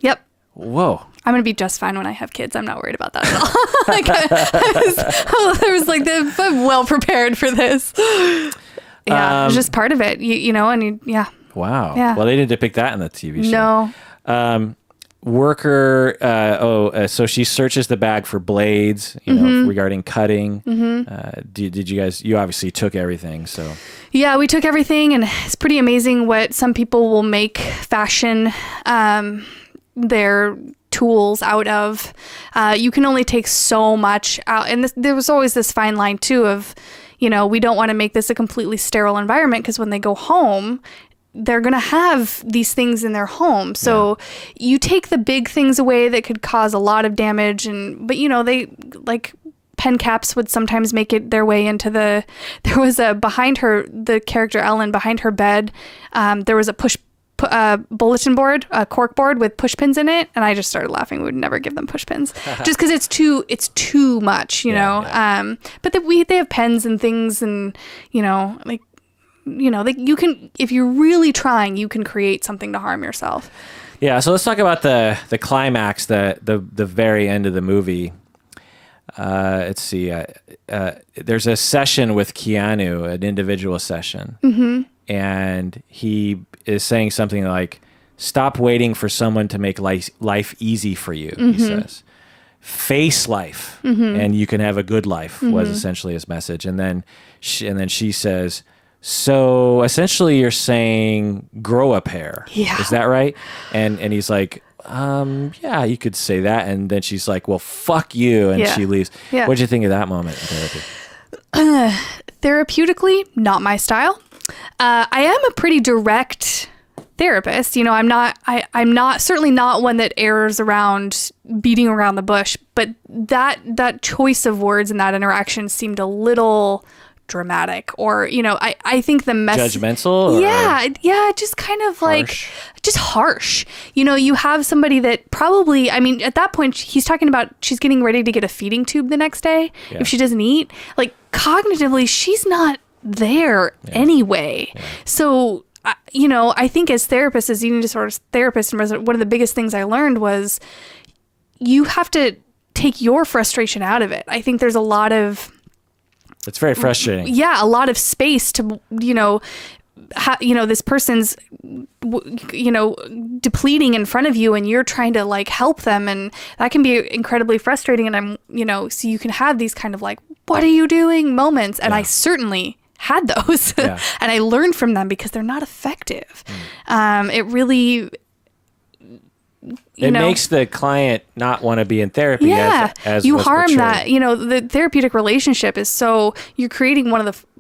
yep. Whoa. I'm going to be just fine when I have kids. I'm not worried about that at all. Like, I'm well prepared for this. Yeah, it's just part of it, you know, and Wow. Yeah. Well, they didn't depict that in the TV show. No. Worker, so she searches the bag for blades, you know, regarding cutting. Did you guys, you obviously took everything, so. Yeah, we took everything, and it's pretty amazing what some people will fashion their tools out of. You can only take so much out, and there was always this fine line too of, you know, we don't want to make this a completely sterile environment, because when they go home, they're going to have these things in their home. So you take the big things away that could cause a lot of damage, but you know, they like pen caps would sometimes make it their way into there was behind her, the character Ellen, behind her bed, there was a bulletin board, a cork board with push pins in it, and I just started laughing. We would never give them push pins just because it's too much, you know. Yeah. But they have pens and things, and you know, like, you know, you can, if you're really trying, you can create something to harm yourself. Yeah. So let's talk about the climax, the very end of the movie. Let's see. There's a session with Keanu, an individual session, and he is saying something like, "Stop waiting for someone to make life easy for you." He says, "Face life, and you can have a good life." Was essentially his message, and then she says, "So essentially, you're saying grow a pair. Yeah. Is that right?" And he's like, yeah, you could say that. And then she's like, "Well, fuck you," and she leaves. Yeah. What'd you think of that moment in therapy? Therapeutically, not my style. I am a pretty direct therapist. You know, I'm not certainly not one that errs around beating around the bush, but that choice of words in that interaction seemed a little dramatic, or, you know, I think the judgmental. Yeah, just kind of harsh. Like just harsh. You know, you have somebody that probably, I mean, at that point he's talking about she's getting ready to get a feeding tube the next day if she doesn't eat. Like cognitively, she's not there anyway. Yeah. So, you know, I think as therapists, as eating disorders therapists, one of the biggest things I learned was you have to take your frustration out of it. I think there's a lot of, it's very frustrating. Yeah, a lot of space to, you know, this person's, you know, depleting in front of you, and you're trying to like help them, and that can be incredibly frustrating. And I'm, you know, so you can have these kind of like, "What are you doing?" moments, and I certainly had those, and I learned from them because they're not effective. It really. It makes the client not want to be in therapy. Yeah, as you was harm portrayed. that. You know, the therapeutic relationship is so, you're creating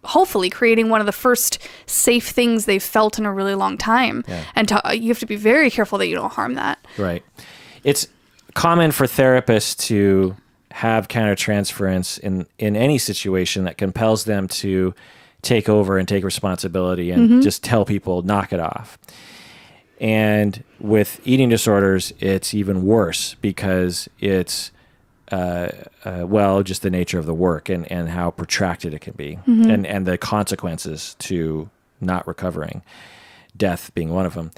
hopefully creating one of the first safe things they've felt in a really long time. Yeah. And you have to be very careful that you don't harm that. Right. It's common for therapists to have countertransference in any situation that compels them to take over and take responsibility and just tell people, knock it off. And with eating disorders, it's even worse because it's, just the nature of the work and how protracted it can be, and the consequences to not recovering, death being one of them,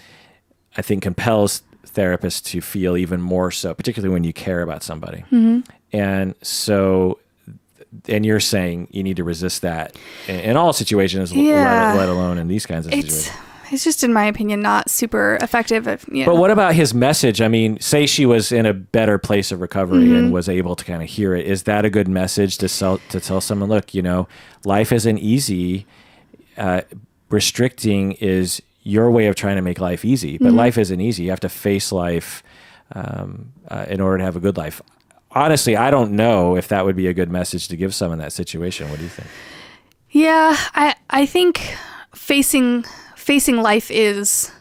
I think compels therapists to feel even more so, particularly when you care about somebody. And so, and you're saying you need to resist that in all situations, let alone in these kinds of situations. It's just, in my opinion, not super effective. But what about his message? I mean, say she was in a better place of recovery and was able to kind of hear it. Is that a good message to tell someone, look, you know, life isn't easy. Restricting is your way of trying to make life easy, but life isn't easy. You have to face life in order to have a good life. Honestly, I don't know if that would be a good message to give someone in that situation. What do you think? Yeah, I think facing life is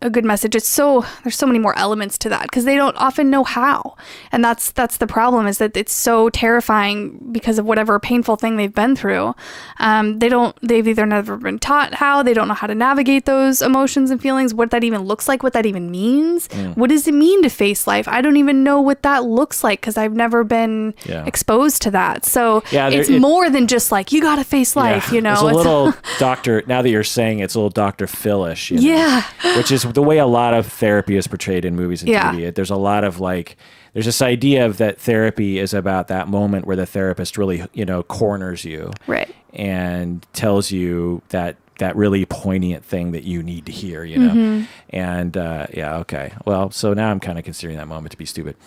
a good message. There's so many more elements to that because they don't often know how. And that's the problem, is that it's so terrifying because of whatever painful thing they've been through. They've either never been taught how, they don't know how to navigate those emotions and feelings, what that even looks like, what that even means. What does it mean to face life? I don't even know what that looks like because I've never been exposed to that. So it's more than just like, you got to face life, you know. It's a little Dr. Now that you're saying it's a little Dr. Phil-ish, you know, which is the way a lot of therapy is portrayed in movies and TV. There's a lot of there's this idea of that therapy is about that moment where the therapist really, corners you, right, and tells you that really poignant thing that you need to hear, you know. And okay. Well, so now I'm kind of considering that moment to be stupid.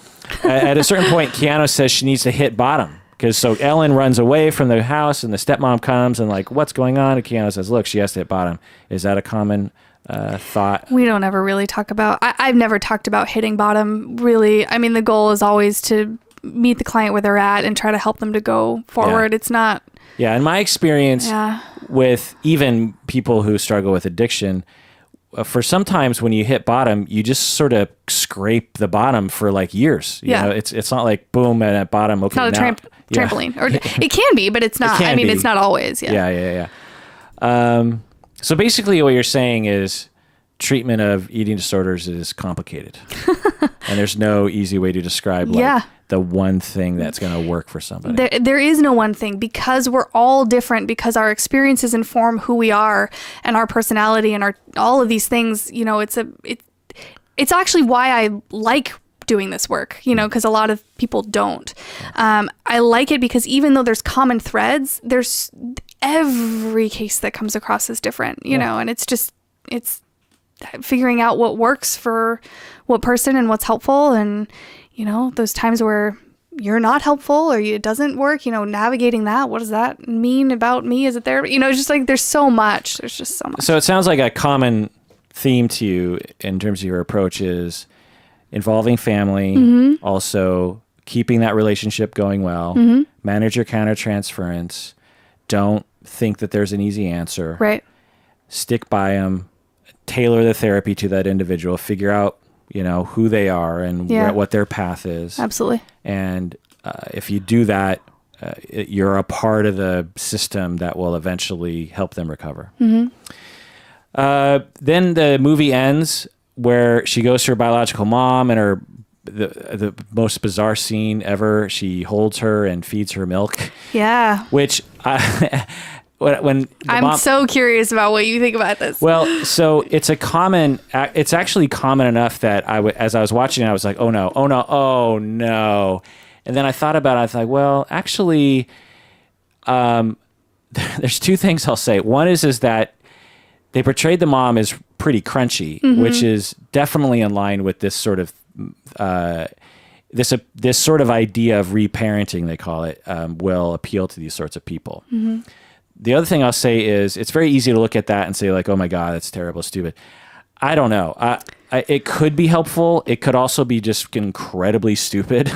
At a certain point, Keanu says she needs to hit bottom. So Ellen runs away from the house and the stepmom comes and what's going on? And Keanu says, look, she has to hit bottom. Is that a common thought? We don't ever really talk about, I've never talked about hitting bottom, really. I mean, the goal is always to meet the client where they're at and try to help them to go forward. It's not. Yeah, in my experience with even people who struggle with addiction, for sometimes when you hit bottom, you just sort of scrape the bottom for years. You know, it's not like boom at bottom. Okay, it's not a trampoline. Or it can be, but it's not. It's not always. Yeah. So basically what you're saying is treatment of eating disorders is complicated. And there's no easy way to describe the one thing that's going to work for somebody. There is no one thing, because we're all different, because our experiences inform who we are and our personality and all of these things. You know, it's actually why I like doing this work, because a lot of people don't. I like it because even though there's common threads, there's every case that comes across is different, you know, and it's figuring out what works for what person and what's helpful. And, those times where you're not helpful or it doesn't work, navigating that. What does that mean about me? Is it there? It's just there's so much. There's just so much. So it sounds like a common theme to you in terms of your approach is involving family, also keeping that relationship going well, manage your countertransference, don't think that there's an easy answer. Right. Stick by them, tailor the therapy to that individual, figure out, who they are and what their path is. Absolutely. And if you do that, you're a part of the system that will eventually help them recover. Then the movie ends where she goes to her biological mom and the most bizarre scene ever. She holds her and feeds her milk. Yeah. Which when I'm so curious about what you think about this. Well, so it's actually common enough that as I was watching it, I was like, oh no. And then I thought about it. I was like, well, actually, there's two things I'll say. One is that they portrayed the mom as pretty crunchy, which is definitely in line with this sort of this sort of idea of reparenting, they call it, will appeal to these sorts of people. The other thing I'll say is it's very easy to look at that and say oh my God, that's terrible, stupid. I don't know. It could be helpful. It could also be just incredibly stupid.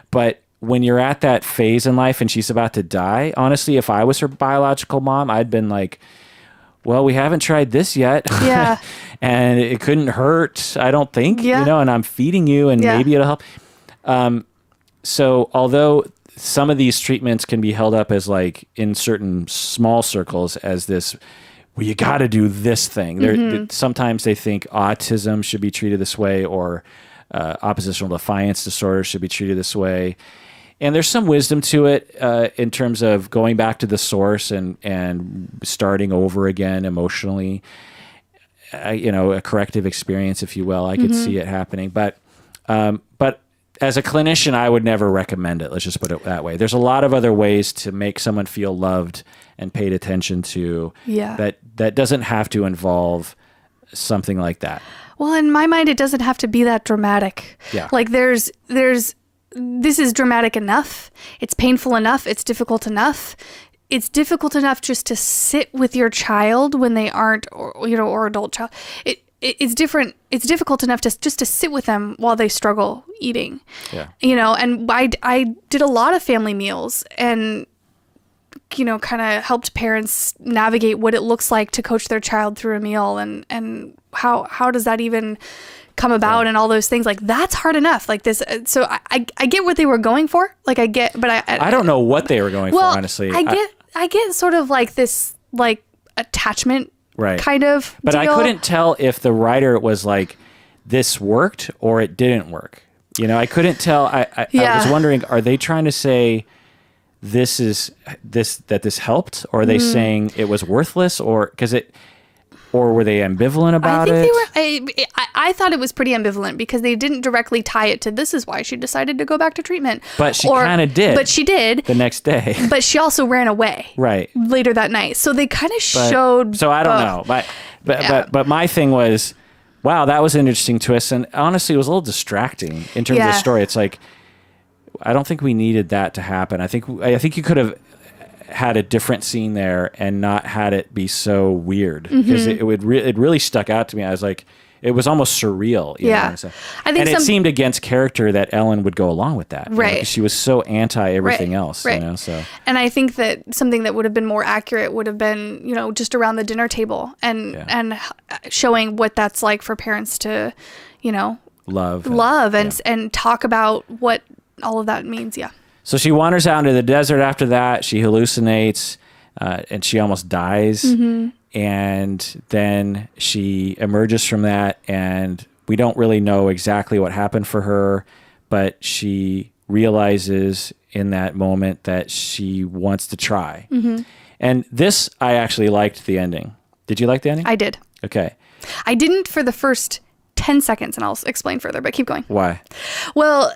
But when you're at that phase in life and she's about to die, honestly, if I was her biological mom, I'd been like, well, we haven't tried this yet. Yeah. And it couldn't hurt, I don't think, and I'm feeding you and maybe it'll help. So although some of these treatments can be held up as in certain small circles as this, well, you got to do this thing. Sometimes they think autism should be treated this way or oppositional defiance disorder should be treated this way. And there's some wisdom to it in terms of going back to the source and starting over again emotionally. A corrective experience, if you will. I could see it happening, but as a clinician, I would never recommend it. Let's just put it that way. There's a lot of other ways to make someone feel loved and paid attention to. That doesn't have to involve something like that. Well, in my mind, it doesn't have to be that dramatic. Yeah. This is dramatic enough. It's painful enough. It's difficult enough. It's difficult enough just to sit with your child when they aren't, or adult child. it's different. It's difficult enough to sit with them while they struggle eating. Yeah. And I did a lot of family meals and, kind of helped parents navigate what it looks like to coach their child through a meal and how does that even come about and all those things. Like, that's hard enough. Like this. So I get what they were going for. Like I get, but I don't know what they were going for, honestly. I get sort of like this, like, attachment kind of But deal. I couldn't tell if the writer was like, this worked or it didn't work. I couldn't tell. I was wondering, are they trying to say this helped, or are they saying it was worthless, or were they ambivalent about it? I thought it was pretty ambivalent because they didn't directly tie it to this is why she decided to go back to treatment. But she kind of did. But she did. The next day. But she also ran away. Right. Later that night. So they kind of showed. So I don't know. But my thing was, wow, that was an interesting twist. And honestly, it was a little distracting in terms of the story. It's like, I don't think we needed that to happen. I think you could have had a different scene there and not had it be so weird, because it really stuck out to me. I was like, it was almost surreal. You know what I'm saying? I think it seemed against character that Ellen would go along with that. Right. Because she was so anti everything else. Right. So. And I think that something that would have been more accurate would have been, just around the dinner table and showing what that's like for parents to, love and talk about what all of that means. Yeah. So she wanders out into the desert after that. She hallucinates and she almost dies. Mm-hmm. And then she emerges from that, and we don't really know exactly what happened for her, but she realizes in that moment that she wants to try. Mm-hmm. And this, I actually liked the ending. Did you like the ending? I did. Okay. I didn't for the first 10 seconds, and I'll explain further, but keep going. Why? Well,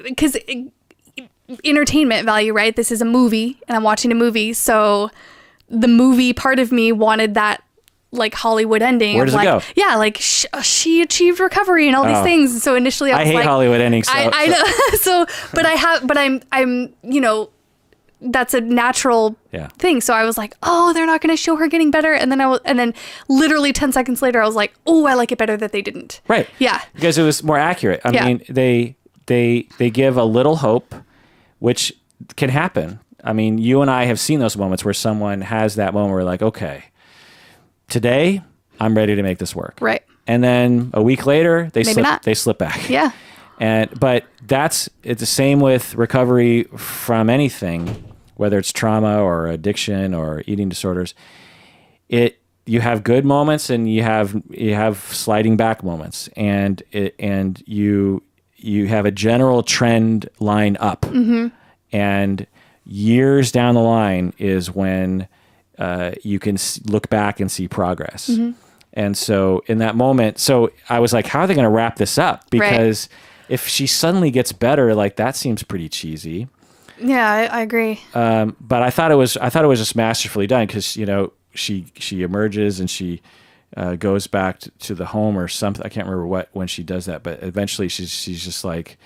because entertainment value, right? This is a movie, and I'm watching a movie, so the movie part of me wanted that, like, Hollywood ending. Where does it go? Yeah, like she achieved recovery and all these things. So initially, I was hate Hollywood endings. I know. But I'm that's a natural thing. So I was like, oh, they're not going to show her getting better. And then literally 10 seconds later, I was like, oh, I like it better that they didn't. Right. Yeah. Because it was more accurate. I mean, they give a little hope, which can happen. I mean, you and I have seen those moments where someone has that moment where, like, okay, today I'm ready to make this work. Right. And then a week later, they slip back. Yeah. But it's the same with recovery from anything, whether it's trauma or addiction or eating disorders. You have good moments and you have sliding back moments, and you have a general trend line up. Mm-hmm. And years down the line is when you can look back and see progress. Mm-hmm. And so in that moment, I was like, how are they going to wrap this up? Because if she suddenly gets better, like, that seems pretty cheesy. Yeah, I agree. But I thought it was just masterfully done, because, she emerges and she goes back to the home or something. I can't remember when she does that, but eventually she's just like,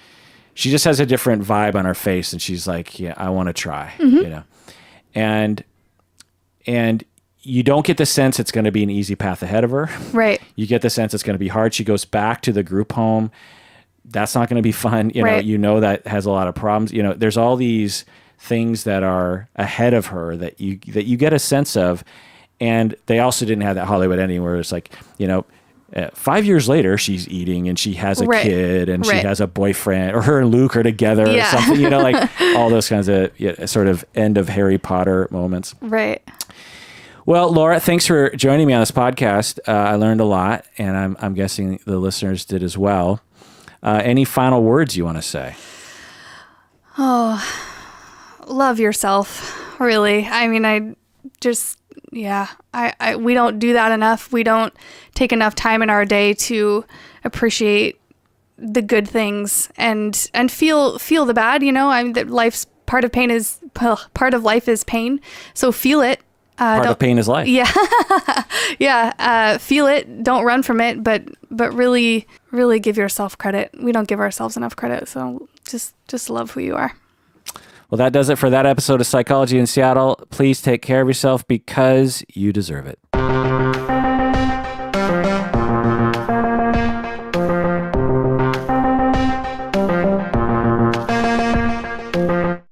she just has a different vibe on her face, and she's like, yeah, I want to try, mm-hmm. And you don't get the sense it's going to be an easy path ahead of her. Right. You get the sense it's going to be hard. She goes back to the group home. That's not going to be fun. That has a lot of problems. There's all these things that are ahead of her that you get a sense of. And they also didn't have that Hollywood ending where it's like, 5 years later, she's eating and she has a kid and she has a boyfriend, or her and Luke are together or something, like all those kinds of sort of end of Harry Potter moments. Right. Well, Laura, thanks for joining me on this podcast. I learned a lot, and I'm guessing the listeners did as well. Any final words you want to say? Oh, love yourself, really. I mean, we don't do that enough. We don't take enough time in our day to appreciate the good things and feel the bad. That life's part of life is pain. So feel it. Part of pain is life. Yeah. Yeah. Feel it. Don't run from it, but really, really give yourself credit. We don't give ourselves enough credit. So just love who you are. Well, that does it for that episode of Psychology in Seattle. Please take care of yourself, because you deserve it.